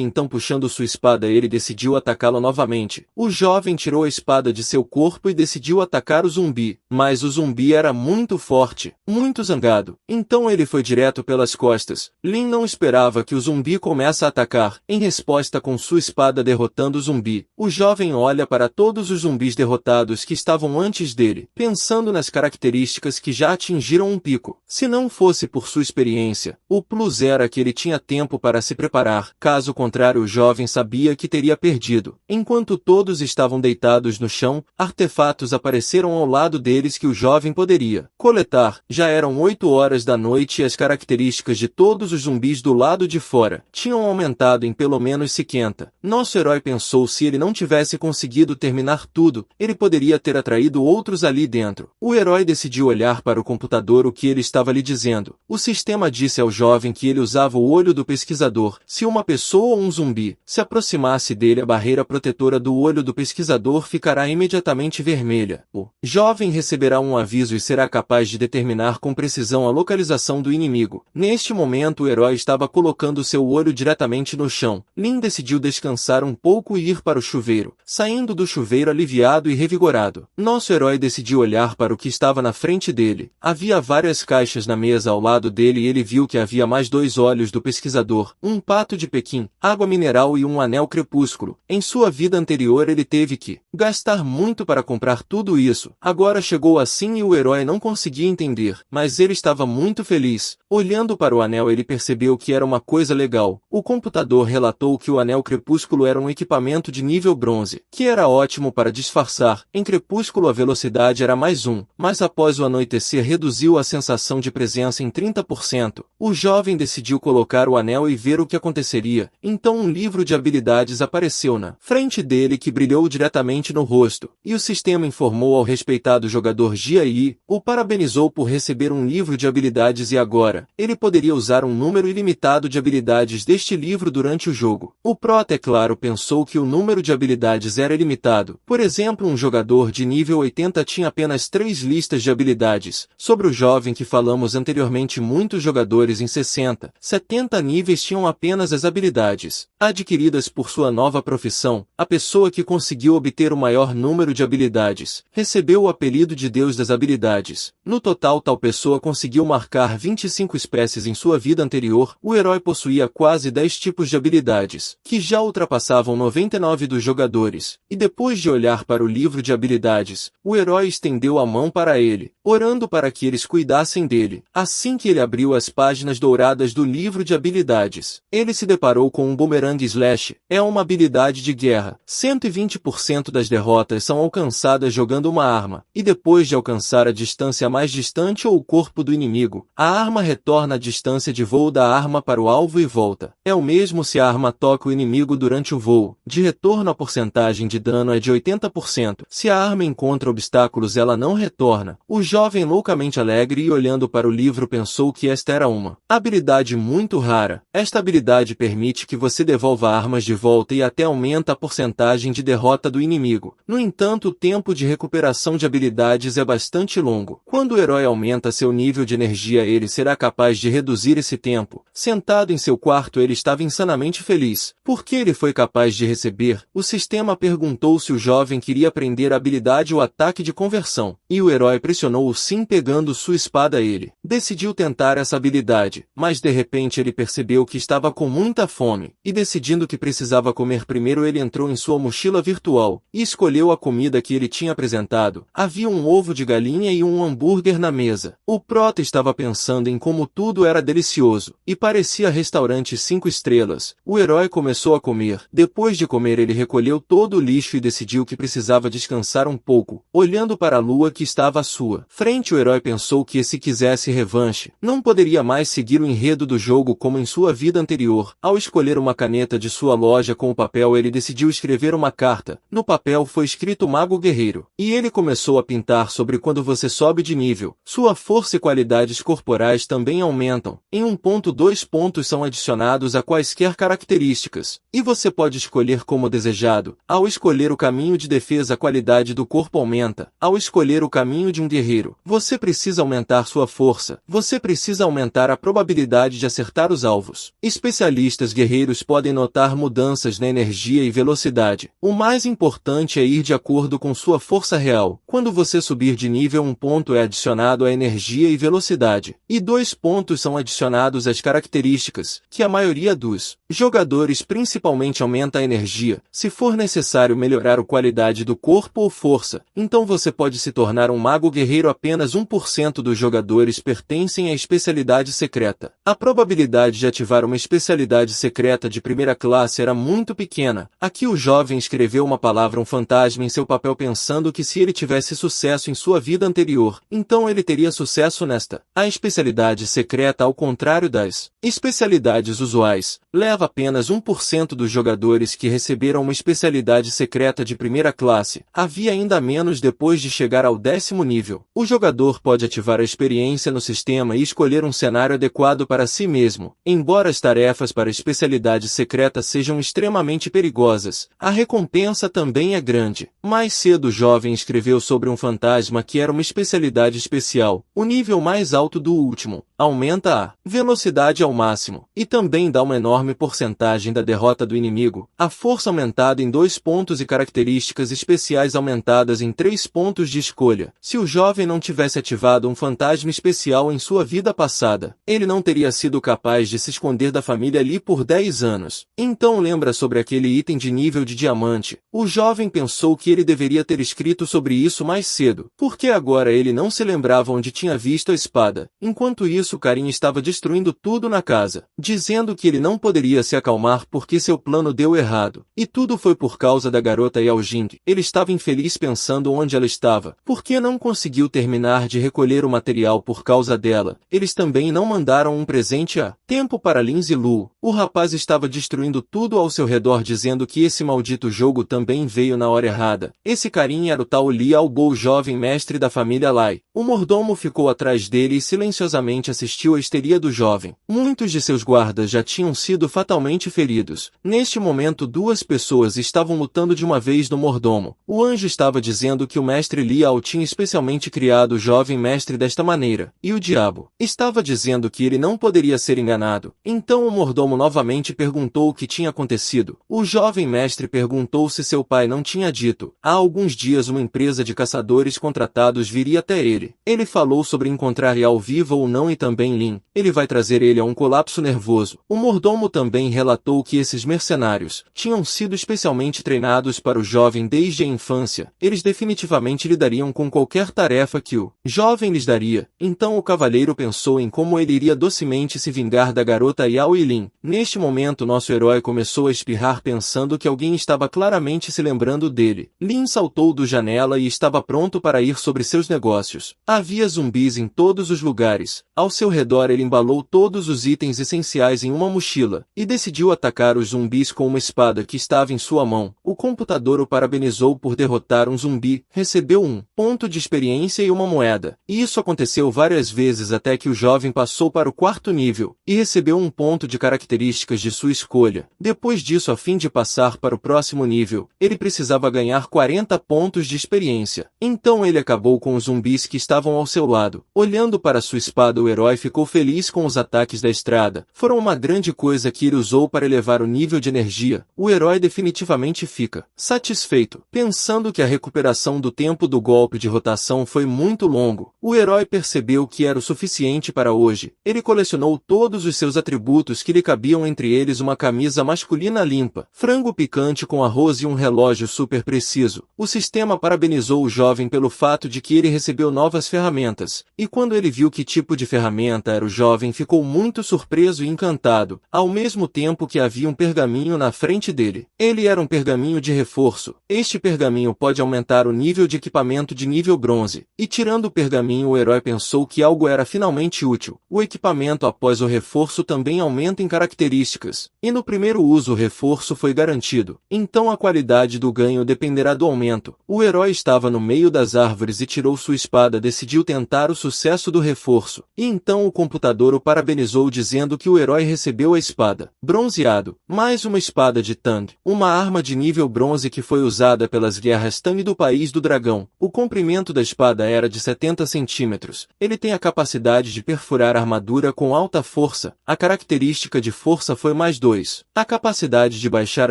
então, puxando sua espada, ele decidiu atacá-lo novamente. O jovem tirou a espada de seu corpo e decidiu atacar o zumbi. Mas o zumbi era muito forte, muito zangado. Então ele foi direto pelas costas. Lin não esperava que o zumbi comece a atacar. Em resposta, com sua espada, derrotando o zumbi. O jovem olha para todos os zumbis derrotados que estavam antes dele, pensando nas características que já atingiram um pico. Se não fosse por sua experiência, o plus era que ele tinha tempo para se preparar. Caso contrário, o jovem sabia que teria perdido. Enquanto todos estavam deitados no chão, artefatos apareceram ao lado deles que o jovem poderia coletar. Já eram 8 horas da noite e as características de todos os zumbis do lado de fora tinham aumentado em pelo menos 50. Nosso herói pensou: se ele não tivesse conseguido terminar tudo, ele poderia ter atraído outros ali dentro. O herói decidiu olhar para o computador o que ele estava lhe dizendo. O sistema disse ao jovem que ele usava o olho do pesquisador. Se uma pessoa ou um zumbi se aproximasse dele, a barreira protetora do olho do pesquisador ficará imediatamente vermelha. O jovem receberá um aviso e será capaz de determinar com precisão a localização do inimigo. Neste momento, o herói estava colocando seu olho diretamente no chão. Lin decidiu descansar um pouco e ir para o chuveiro, saindo do chuveiro aliviado e revigorado. Nosso herói decidiu olhar para o que estava na frente dele. Havia várias caixas na mesa ao lado dele e ele viu que havia mais 2 olhos do pesquisador, um pato de Pequim, água mineral e um anel crepúsculo. Em sua vida anterior ele teve que gastar muito para comprar tudo isso. Agora chegou assim e o herói não conseguia entender, mas ele estava muito feliz. Olhando para o anel, ele percebeu que era uma coisa legal. O computador relatou que o anel crepúsculo era um equipamento de nível bronze, que era ótimo para disfarçar. Em crepúsculo a velocidade era mais 1, mas após o anoitecer reduziu a sensação de presença em 30%. O jovem decidiu colocar o anel e ver o que aconteceria. Então um livro de habilidades apareceu na frente dele, que brilhou diretamente no rosto, e o sistema informou ao respeitado jogador Ji, o parabenizou por receber um livro de habilidades e agora ele poderia usar um número ilimitado de habilidades deste livro durante o jogo. O prota, é claro, pensou que o número de habilidades era ilimitado. Por exemplo, um jogador de nível 80 tinha apenas 3 listas de habilidades. Sobre o jovem que falamos anteriormente, muitos jogadores em 60, 70 níveis tinham apenas as habilidades adquiridas por sua nova profissão. A pessoa que conseguiu obter o maior número de habilidades recebeu o apelido de Deus das Habilidades. No total, tal pessoa conseguiu marcar 25 espécies em sua vida anterior. O herói possuía quase 10 tipos de habilidades, que já ultrapassavam 99 dos jogadores. E depois de olhar para o livro de habilidades, o herói estendeu a mão para ele, orando para que eles cuidassem dele. Assim que ele abriu as páginas douradas do livro de habilidades, ele se deparou com um Boomerang Slash. É uma habilidade de guerra. 120% das derrotas são alcançadas jogando uma arma, e depois de alcançar a distância mais distante ou o corpo do inimigo, a arma retorna a distância de voo da arma para o alvo e volta. É o mesmo se a arma toca o inimigo durante o voo. De retorno, a porcentagem de dano é de 80%. Se a arma encontra obstáculos, ela não retorna. O jovem, loucamente alegre e olhando para o livro, pensou que esta era uma habilidade muito rara. Esta habilidade permite que você devolva armas de volta e até aumenta a porcentagem de derrota do inimigo. No entanto, o tempo de recuperação de habilidades é bastante longo. Quando o herói aumenta seu nível de energia, ele será capaz de reduzir esse tempo. Sentado em seu quarto, ele estava insanamente feliz. Por que ele foi capaz de receber? O sistema perguntou se o jovem queria aprender a habilidade o ataque de conversão, e o herói pressionou o sim pegando sua espada. Ele decidiu tentar essa habilidade, mas de repente ele percebeu que estava com muita fome, e decidindo que precisava comer primeiro ele entrou em sua mochila virtual, e escolheu a comida que ele tinha apresentado. Havia um ovo de galinha e um hambúrguer na mesa. O prota estava pensando em como tudo era delicioso, e parecia restaurante 5 estrelas. O herói começou a comer. Depois de comer ele recolheu todo o lixo e decidiu que precisava descansar um pouco. Olhando para a lua que estava à sua frente, o herói pensou que se quisesse revanche, não poderia mais seguir o enredo do jogo como em sua vida anterior. Ao escolher uma caneta de sua loja com o papel, ele decidiu escrever uma carta. No papel foi escrito Mago Guerreiro, e ele começou a pintar sobre quando você sobe de nível, sua força e qualidades corporais também aumentam. Em 1.2 pontos são adicionados a quaisquer características, e você pode escolher como desejado. Ao escolher o caminho de defesa, a qualidade do corpo aumenta. Ao escolher o caminho de um guerreiro, você precisa aumentar sua força. Você precisa aumentar a probabilidade de acertar os alvos. Especialistas guerreiros podem notar mudanças na energia e velocidade. O mais importante é ir de acordo com sua força real. Quando você subir de nível, 1 ponto é adicionado à energia e velocidade, e 2 pontos são adicionados às características, que a maioria dos jogadores principalmente aumenta a energia. Se for necessário melhorar a qualidade do corpo ou força, então você pode se tornar um mago guerreiro. Apenas 1% dos jogadores pertencem à especialidade secreta. A probabilidade de ativar uma especialidade secreta de primeira classe era muito pequena. Aqui o jovem escreveu uma palavra um fantasma em seu papel pensando que se ele tivesse sucesso em sua vida anterior, então ele teria sucesso nesta. A especialidade secreta, ao contrário das especialidades usuais, leva apenas 1% dos jogadores que receberam uma especialidade secreta de primeira classe. Havia ainda menos depois de chegar ao 10º nível. O jogador pode ativar a experiência no sistema e escolher um cenário adequado para si mesmo. Embora as tarefas para a especialidade secreta sejam extremamente perigosas, a recompensa também é grande. Mais cedo o jovem escreveu sobre um fantasma que era uma especialidade especial. O nível mais alto do último aumenta a velocidade ao máximo, e também dá uma enorme porcentagem da derrota do inimigo. A força aumentada em 2 pontos e características especiais aumentadas em 3 pontos de escolha. Se o jovem não tivesse ativado um fantasma especial em sua vida passada, ele não teria sido capaz de se esconder da família ali por 10 anos. Então lembra sobre aquele item de nível de diamante. O jovem pensou que ele deveria ter escrito sobre isso mais cedo, porque agora ele não se lembrava onde tinha visto a espada. Enquanto isso, Karin estava destruindo tudo na casa, dizendo que ele não poderia se acalmar porque seu plano deu errado. E tudo foi por causa da garota Yaojing. Ele estava infeliz pensando onde ela estava, porque não conseguiu terminar de recolher o material por causa dela. Eles também não mandaram um presente a tempo para Lindsay Lu. O rapaz estava destruindo tudo ao seu redor, dizendo que esse maldito jogo também veio na hora errada. Esse carinha era o tal Li Albo, jovem mestre da família Lai. O mordomo ficou atrás dele e silenciosamente assistiu à histeria do jovem. Muitos de seus guardas já tinham sido fatalmente feridos. Neste momento 2 pessoas estavam lutando de uma vez no mordomo. O anjo estava dizendo que o mestre Liao tinha especialmente criado o jovem mestre desta maneira, e o diabo estava dizendo que ele não poderia ser enganado. Então o mordomo novamente perguntou o que tinha acontecido. O jovem mestre perguntou se seu pai não tinha dito. Há alguns dias uma empresa de caçadores contratados viria até ele. Ele falou sobre encontrar Yao viva ou não e também Lin. Ele vai trazer ele a um colapso nervoso. O mordomo também relatou que esses mercenários tinham sido especialmente treinados para o jovem desde a infância. Eles definitivamente lidariam com qualquer tarefa que o jovem lhes daria. Então o cavaleiro pensou em como ele iria docemente se vingar da garota Yao e Lin. Neste momento nosso herói começou a espirrar pensando que alguém estava claramente se lembrando dele. Lin saltou da janela e estava pronto para ir sobre seus negócios. Havia zumbis em todos os lugares. Ao seu redor ele embalou todos os itens essenciais em uma mochila, e decidiu atacar os zumbis com uma espada que estava em sua mão. O computador o parabenizou por derrotar um zumbi, recebeu 1 ponto de experiência e uma moeda. E isso aconteceu várias várias vezes até que o jovem passou para o quarto nível e recebeu um ponto de características de sua escolha. Depois disso, a fim de passar para o próximo nível, ele precisava ganhar 40 pontos de experiência. Então ele acabou com os zumbis que estavam ao seu lado. Olhando para sua espada, o herói ficou feliz com os ataques da estrada. Foram uma grande coisa que ele usou para elevar o nível de energia. O herói definitivamente fica satisfeito, pensando que a recuperação do tempo do golpe de rotação foi muito longo. O herói percebeu que era o suficiente para hoje. Ele colecionou todos os seus atributos que lhe cabiam, entre eles uma camisa masculina limpa, frango picante com arroz e um relógio super preciso. O sistema parabenizou o jovem pelo fato de que ele recebeu novas ferramentas, e quando ele viu que tipo de ferramenta era, o jovem ficou muito surpreso e encantado, ao mesmo tempo que havia um pergaminho na frente dele. Ele era um pergaminho de reforço. Este pergaminho pode aumentar o nível de equipamento de nível bronze, e tirando o pergaminho, o herói pensou que algo era finalmente útil. O equipamento após o reforço também aumenta em características, e no primeiro uso o reforço foi garantido. Então a qualidade do ganho dependerá do aumento. O herói estava no meio das árvores e tirou sua espada, decidiu tentar o sucesso do reforço. E então o computador o parabenizou dizendo que o herói recebeu a espada bronzeado, mais uma espada de Tang, uma arma de nível bronze que foi usada pelas guerras Tang do País do Dragão. O comprimento da espada era de 70 centímetros. Ele tem a capacidade de perfurar armadura com alta força. A característica de força foi mais 2. A capacidade de baixar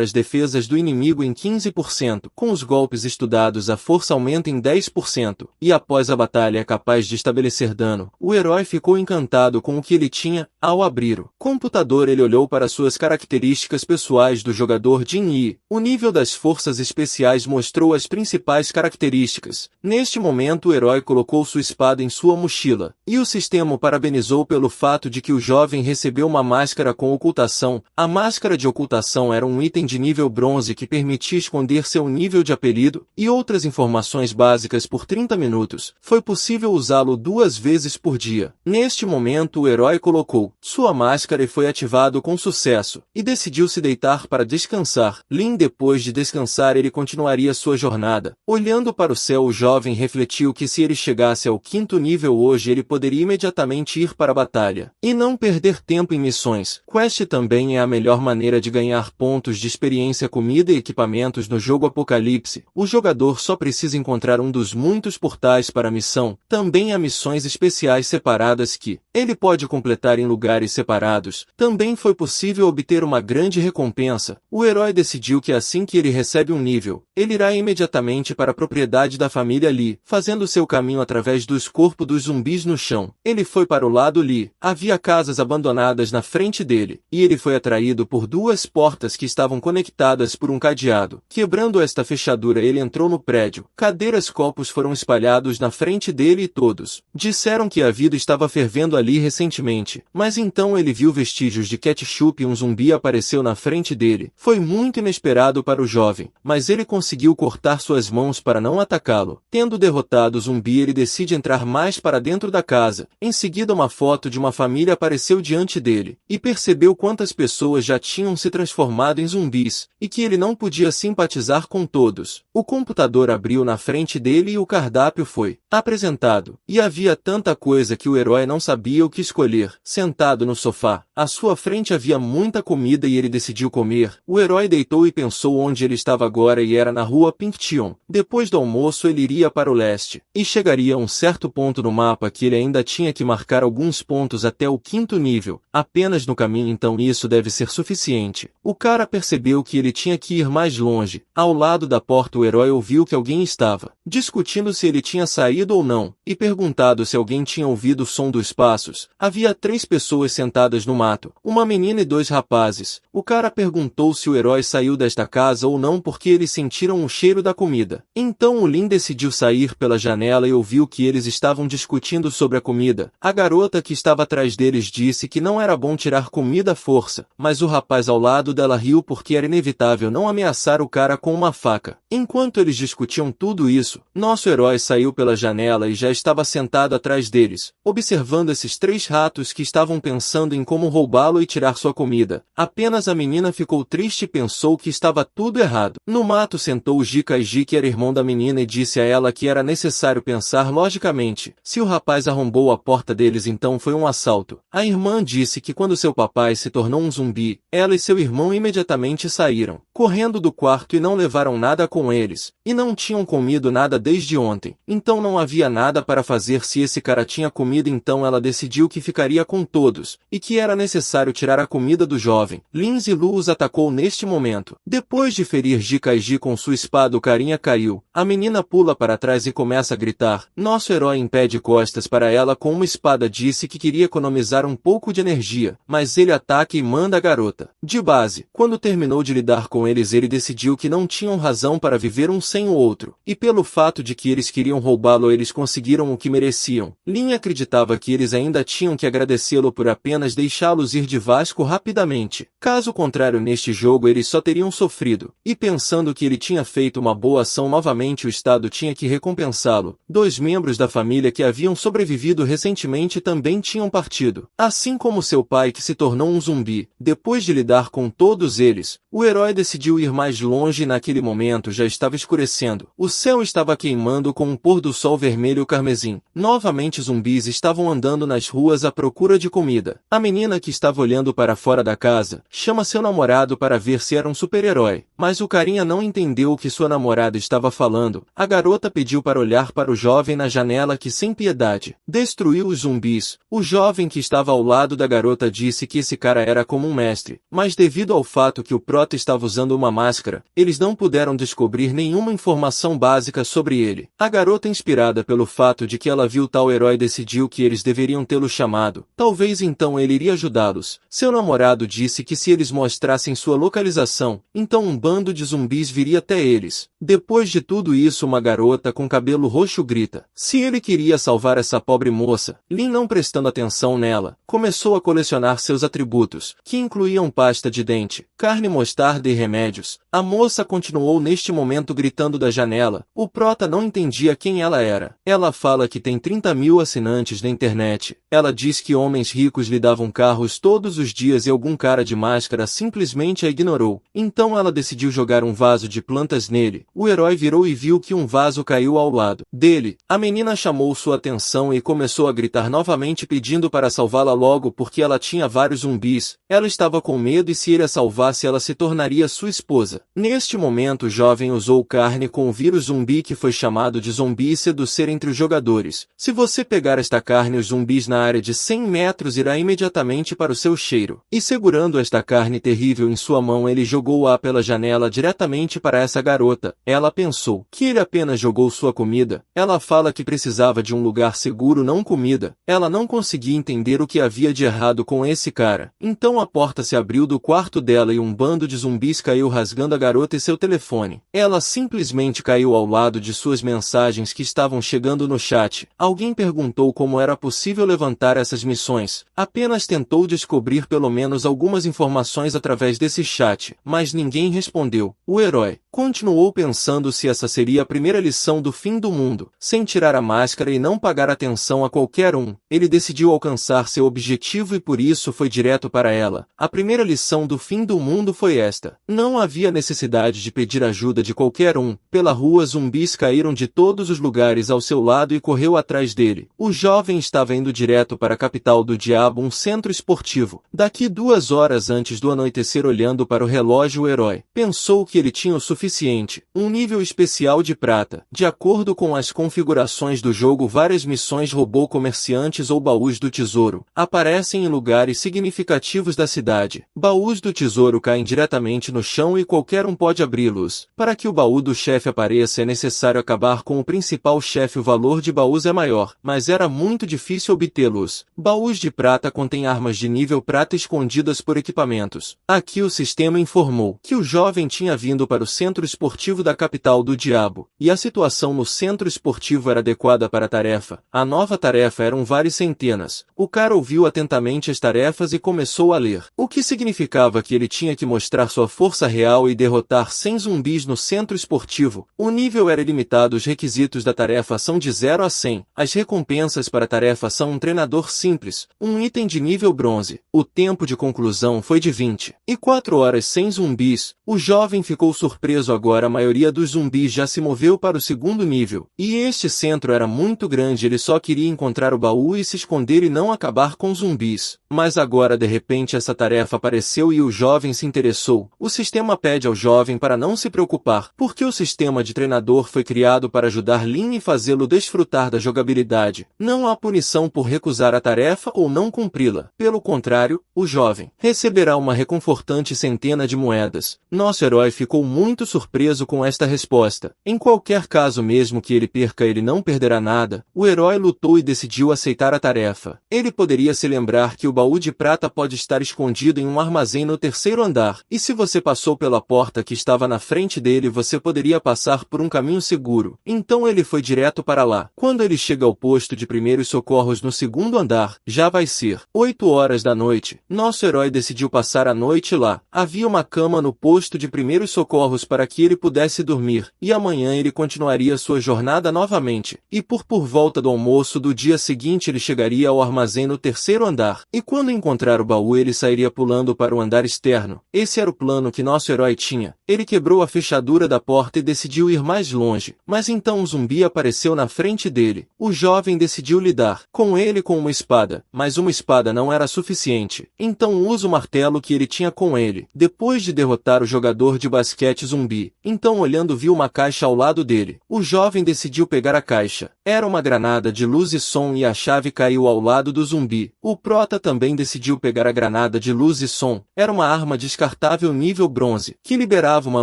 as defesas do inimigo em 15%. Com os golpes estudados, a força aumenta em 10%. E após a batalha é capaz de estabelecer dano. O herói ficou encantado com o que ele tinha. Ao abrir o computador, ele olhou para suas características pessoais do jogador Jin Yi. O nível das forças especiais mostrou as principais características. Neste momento, o herói colocou sua espada em sua mochila, e o sistema o parabenizou pelo fato de que o jovem recebeu uma máscara com ocultação. A máscara de ocultação era um item de nível bronze que permitia esconder seu nível de apelido e outras informações básicas por 30 minutos. Foi possível usá-lo 2 vezes por dia. Neste momento, o herói colocou sua máscara e foi ativado com sucesso, e decidiu se deitar para descansar. Depois de descansar, ele continuaria sua jornada. Olhando para o céu, o jovem refletiu que se ele chegasse ao 5º nível hoje, ele poderia imediatamente ir para a batalha, e não perder tempo em missões. Quest também é a melhor maneira de ganhar pontos de experiência, comida e equipamentos no jogo Apocalipse. O jogador só precisa encontrar um dos muitos portais para a missão. Também há missões especiais separadas que ele pode completar em lugares separados. Também foi possível obter uma grande recompensa. O herói decidiu que assim que ele recebe um nível, ele irá imediatamente para a propriedade da família Lee, fazendo seu caminho através dos corpos dos zumbis no chão. Ele foi para o lado Lee. Havia casas abandonadas na frente dele, e ele foi atraído por 2 portas que estavam conectadas por um cadeado. Quebrando esta fechadura, ele entrou no prédio. Cadeiras e copos foram espalhados na frente dele e todos disseram que a vida estava fervendo ali recentemente. Mas então ele viu vestígios de ketchup e um zumbi apareceu na frente dele. Foi muito inesperado para o jovem, mas ele conseguiu cortar suas mãos para não atacá-lo. Tendo derrotado o zumbi, ele decide entrar mais para dentro da casa. Em seguida, uma foto de uma família apareceu diante dele, e percebeu quantas pessoas já tinham se transformado em zumbis, e que ele não podia simpatizar com todos. O computador abriu na frente dele e o cardápio foi apresentado, e havia tanta coisa que o herói não sabia o que escolher. Sentado no sofá, à sua frente havia muita comida e ele decidiu comer. O herói deitou e pensou onde ele estava agora, e era na rua Pinction. Depois do almoço ele iria para o leste, e chegaria a um certo ponto no mapa que ele ainda tinha que marcar alguns pontos até o 5º nível. Apenas no caminho, então isso deve ser suficiente. O cara percebeu que ele tinha que ir mais longe. Ao lado da porta, o herói ouviu que alguém estava discutindo se ele tinha saído ou não, e perguntado se alguém tinha ouvido o som dos passos. Havia 3 pessoas sentadas no mato, uma menina e 2 rapazes. O cara perguntou se o herói saiu desta casa ou não porque eles sentiram o cheiro da comida. Então o Lin decidiu sair pela janela e ouviu que eles estavam discutindo sobre a comida. A garota que estava atrás deles disse que não era bom tirar comida à força, mas o rapaz ao lado dela riu porque era inevitável não ameaçar o cara com uma faca. Enquanto eles discutiam tudo isso, nosso herói saiu pela janela janela e já estava sentado atrás deles, observando esses 3 ratos que estavam pensando em como roubá-lo e tirar sua comida. Apenas a menina ficou triste e pensou que estava tudo errado. No mato sentou Jikaiji, que era irmão da menina, e disse a ela que era necessário pensar logicamente. Se o rapaz arrombou a porta deles, então foi um assalto. A irmã disse que quando seu papai se tornou um zumbi, ela e seu irmão imediatamente saíram, correndo do quarto, e não levaram nada com eles, e não tinham comido nada desde ontem. Então não havia nada para fazer se esse cara tinha comida, então ela decidiu que ficaria com todos, e que era necessário tirar a comida do jovem. Lindsay Lu os atacou neste momento. Depois de ferir Jikaiji com sua espada, o carinha caiu. A menina pula para trás e começa a gritar. Nosso herói impede costas para ela com uma espada, disse que queria economizar um pouco de energia, mas ele ataca e manda a garota. De base, quando terminou de lidar com eles, ele decidiu que não tinham razão para viver um sem o outro, e pelo fato de que eles queriam roubá-lo, eles conseguiram o que mereciam. Lin acreditava que eles ainda tinham que agradecê-lo por apenas deixá-los ir de Vasco rapidamente. Caso contrário, neste jogo eles só teriam sofrido. E pensando que ele tinha feito uma boa ação novamente, o Estado tinha que recompensá-lo. 2 membros da família que haviam sobrevivido recentemente também tinham partido, assim como seu pai, que se tornou um zumbi. Depois de lidar com todos eles, o herói decidiu ir mais longe e naquele momento já estava escurecendo. O céu estava queimando com um pôr do sol vermelho carmesim. Novamente zumbis estavam andando nas ruas à procura de comida. A menina, que estava olhando para fora da casa, chama seu namorado para ver se era um super-herói, mas o carinha não entendeu o que sua namorada estava falando. A garota pediu para olhar para o jovem na janela, que sem piedade destruiu os zumbis. O jovem que estava ao lado da garota disse que esse cara era como um mestre, mas devido ao fato que o prota estava usando uma máscara, eles não puderam descobrir nenhuma informação básica sobre ele. A garota, inspirada pelo fato de que ela viu tal herói, decidiu que eles deveriam tê-lo chamado. Talvez então ele iria ajudá-los. Seu namorado disse que se eles mostrassem sua localização, então um bando de zumbis viria até eles. Depois de tudo isso, uma garota com cabelo roxo grita se ele queria salvar essa pobre moça. Lin, não prestando atenção nela, começou a colecionar seus atributos, que incluíam pasta de dente, carne, mostarda e remédios. A moça continuou neste momento gritando da janela. O prota não entendia quem ela era. Ela fala que tem 30.000 assinantes na internet. Ela diz que homens ricos lhe davam carros todos os dias e algum cara de máscara simplesmente a ignorou. Então ela decidiu jogar um vaso de plantas nele. O herói virou e viu que um vaso caiu ao lado dele. A menina chamou sua atenção e começou a gritar novamente, pedindo para salvá-la logo, porque ela tinha vários zumbis. Ela estava com medo e se ele a salvasse, ela se tornaria sua esposa. Neste momento, o jovem usou carne com o vírus zumbi, que foi chamado de zumbi, e sedução entre os jogadores. Se você pegar esta carne, os zumbis na área de 100 metros irá imediatamente para o seu cheiro. E segurando esta carne terrível em sua mão, ele jogou-a pela janela diretamente para essa garota. Ela pensou que ele apenas jogou sua comida. Ela fala que precisava de um lugar seguro, não comida. Ela não conseguia entender o que havia de errado com esse cara. Então a porta se abriu do quarto dela e um bando de zumbis caiu, rasgando a garota e seu telefone. Ela simplesmente caiu ao lado de suas mensagens que estavam chegando no chat. Alguém perguntou como era possível levantar essas missões. Apenas tentou descobrir pelo menos algumas informações através desse chat, mas ninguém respondeu. O herói continuou pensando se essa seria a primeira lição do fim do mundo. Sem tirar a máscara e não pagar atenção a qualquer um, ele decidiu alcançar seu objetivo e por isso foi direto para ela. A primeira lição do fim do mundo foi esta: não havia necessidade de pedir ajuda de qualquer um. Pela rua, zumbis caíram de todos os lugares ao seu lado e correu atrás dele. O jovem estava indo direto para a capital do diabo, um centro esportivo. Daqui 2 horas antes do anoitecer, olhando para o relógio, o herói pensou que ele tinha o suficiente, um nível especial de prata. De acordo com as configurações do jogo, várias missões roubou comerciantes ou baús do tesouro aparecem em lugares significativos da cidade. Baús do tesouro caem diretamente no chão e qualquer um pode abri-los. Para que o baú do chefe apareça, é necessário acabar com o principal chefe. O valor de baús é maior, mas era muito difícil obtê-los. Baús de prata contêm armas de nível prata escondidas por equipamentos. Aqui o sistema informou que o jovem tinha vindo para o centro esportivo da capital do diabo, e a situação no centro esportivo era adequada para a tarefa. A nova tarefa eram várias centenas. O cara ouviu atentamente as tarefas e começou a ler, o que significava que ele tinha que mostrar sua força força real e derrotar 100 zumbis no centro esportivo. O nível era ilimitado. Os requisitos da tarefa são de 0 a 100. As recompensas para a tarefa são um treinador simples, um item de nível bronze. O tempo de conclusão foi de 24 horas sem zumbis. O jovem ficou surpreso agora. A maioria dos zumbis já se moveu para o segundo nível. E este centro era muito grande. Ele só queria encontrar o baú e se esconder e não acabar com zumbis. Mas agora de repente essa tarefa apareceu e o jovem se interessou. O sistema pede ao jovem para não se preocupar, porque o sistema de treinador foi criado para ajudar Lin e fazê-lo desfrutar da jogabilidade. Não há punição por recusar a tarefa ou não cumpri-la. Pelo contrário, o jovem receberá uma reconfortante centena de moedas. Nosso herói ficou muito surpreso com esta resposta. Em qualquer caso, mesmo que ele perca, ele não perderá nada. O herói lutou e decidiu aceitar a tarefa. Ele poderia se lembrar que o baú de prata pode estar escondido em um armazém no terceiro andar. E se você passou pela porta que estava na frente dele, você poderia passar por um caminho seguro. Então ele foi direto para lá. Quando ele chega ao posto de primeiros socorros no segundo andar, já vai ser 8 horas da noite. Nosso herói decidiu passar a noite lá. Havia uma cama no posto de primeiros socorros para que ele pudesse dormir. E amanhã ele continuaria sua jornada novamente. E por volta do almoço do dia seguinte ele chegaria ao armazém no terceiro andar. E quando encontrar o baú ele sairia pulando para o andar externo. Esse era o plano que nosso herói tinha. Ele quebrou a fechadura da porta e decidiu ir mais longe. Mas então um zumbi apareceu na frente dele. O jovem decidiu lidar com ele com uma espada. Mas uma espada não era suficiente. Então usa o martelo que ele tinha com ele. Depois de derrotar o jogador de basquete zumbi, então olhando viu uma caixa ao lado dele. O jovem decidiu pegar a caixa. Era uma granada de luz e som e a chave caiu ao lado do zumbi. O prota também decidiu pegar a granada de luz e som. Era uma arma descartável nível bronze, que liberava uma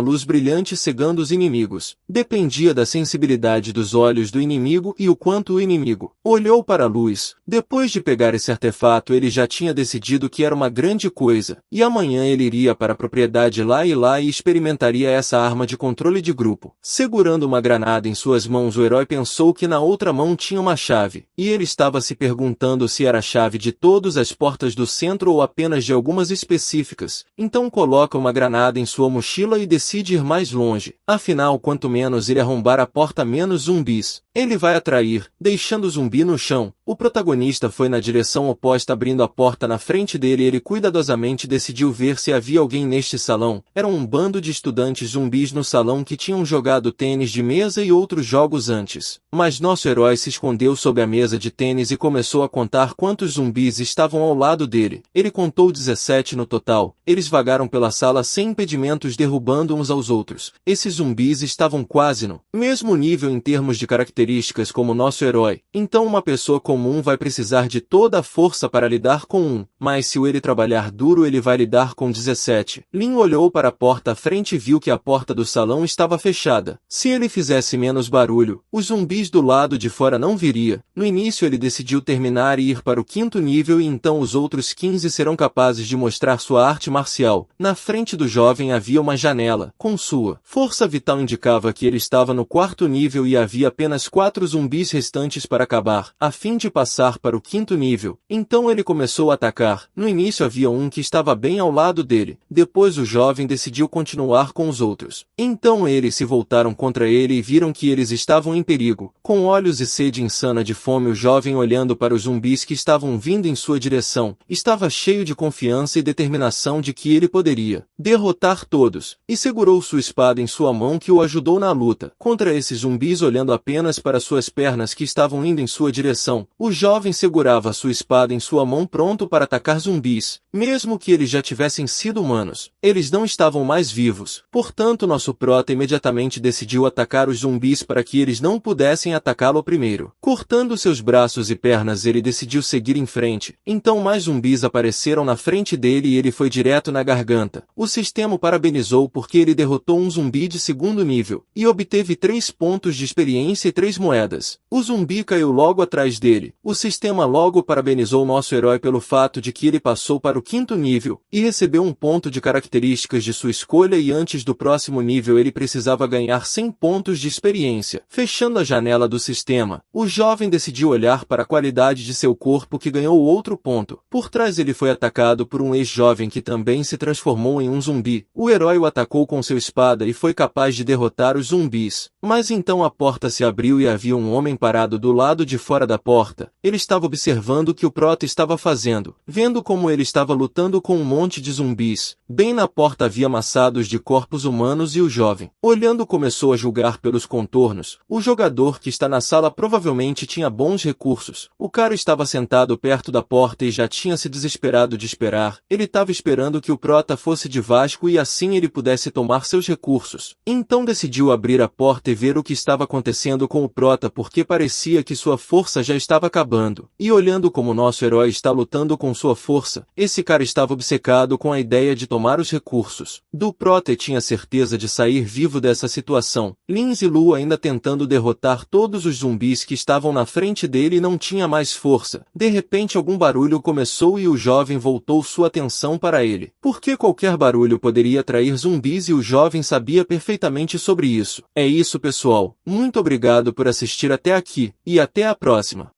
luz brilhante cegando os inimigos. Dependia da sensibilidade dos olhos do inimigo e o quanto o inimigo olhou para a luz. Depois de pegar esse artefato ele já tinha decidido que era uma grande coisa. E amanhã ele iria para a propriedade lá e experimentaria essa arma de controle de grupo. Segurando uma granada em suas mãos, o herói pensou que na outra mão tinha uma chave. E ele estava se perguntando se era a chave de todas as portas do centro ou apenas de algumas específicas. Então coloca uma granada em sua mochila e decide ir mais longe. Afinal, quanto menos ele arrombar a porta, menos zumbis ele vai atrair, deixando o zumbi no chão. O protagonista foi na direção oposta, abrindo a porta na frente dele e ele cuidadosamente decidiu ver se havia alguém neste salão. Era um bando de estudantes zumbis no salão que tinham jogado tênis de mesa e outros jogos antes. Mas nosso herói se escondeu sob a mesa de tênis e começou a contar quantos zumbis estavam ao lado dele. Ele contou 17 no total. Eles vagaram pela sala sem impedimentos, derrubando uns aos outros. Esses zumbis estavam quase no mesmo nível em termos de características como nosso herói. Então uma pessoa comum vai precisar de toda a força para lidar com um. Mas se ele trabalhar duro ele vai lidar com 17. Lin olhou para a porta à frente e viu que a porta do salão estava fechada. Se ele fizesse menos barulho, os zumbis do lado de fora não viria. No início ele decidiu terminar e ir para o 5º nível e então os outros 15 serão capazes de mostrar sua arte marcial. Na frente do jovem havia uma janela. Com sua força vital indicava que ele estava no 4º nível e havia apenas 4 zumbis restantes para acabar, a fim de passar para o 5º nível. Então ele começou a atacar. No início havia um que estava bem ao lado dele. Depois o jovem decidiu continuar com os outros. Então eles se voltaram contra ele e viram que eles estavam em perigo. Com olhos e sede insana de fome, o jovem, olhando para os zumbis que estavam vindo em sua direção, estava cheio de confiança e determinação de que ele poderia derrotar todos, e segurou sua espada em sua mão que o ajudou na luta contra esses zumbis. Olhando apenas para suas pernas que estavam indo em sua direção, o jovem segurava sua espada em sua mão pronto para atacar zumbis. Mesmo que eles já tivessem sido humanos, eles não estavam mais vivos. Portanto, nosso prota imediatamente decidiu atacar os zumbis para que eles não pudessem atacá-lo primeiro. Cortando seus braços e pernas, ele decidiu seguir em frente. Então mais zumbis apareceram na frente dele e ele foi direto na garganta. O sistema o parabenizou porque ele derrotou um zumbi de 2º nível e obteve 3 pontos de experiência e 3 3 moedas. O zumbi caiu logo atrás dele. O sistema logo parabenizou nosso herói pelo fato de que ele passou para o 5º nível, e recebeu um ponto de características de sua escolha, e antes do próximo nível ele precisava ganhar 100 pontos de experiência. Fechando a janela do sistema, o jovem decidiu olhar para a qualidade de seu corpo, que ganhou outro ponto. Por trás ele foi atacado por um ex-jovem que também se transformou em um zumbi. O herói o atacou com sua espada e foi capaz de derrotar os zumbis. Mas então a porta se abriu e havia um homem parado do lado de fora da porta. Ele estava observando o que o prota estava fazendo. Vendo como ele estava lutando com um monte de zumbis, bem na porta havia amassados de corpos humanos, e o jovem, olhando, começou a julgar pelos contornos. O jogador que está na sala provavelmente tinha bons recursos. O cara estava sentado perto da porta e já tinha se desesperado de esperar. Ele estava esperando que o prota fosse de Vasco e assim ele pudesse tomar seus recursos. Então decidiu abrir a porta e ver o que estava acontecendo com o prota, porque parecia que sua força já estava acabando. E olhando como nosso herói está lutando com sua força, esse cara estava obcecado com a ideia de tomar os recursos do prota e tinha certeza de sair vivo dessa situação. Lins e Lu ainda tentando derrotar todos os zumbis que estavam na frente dele, e não tinha mais força. De repente algum barulho começou e o jovem voltou sua atenção para ele, porque qualquer barulho poderia atrair zumbis e o jovem sabia perfeitamente sobre isso. É isso, pessoal. Muito obrigado por assistir até aqui, e até a próxima.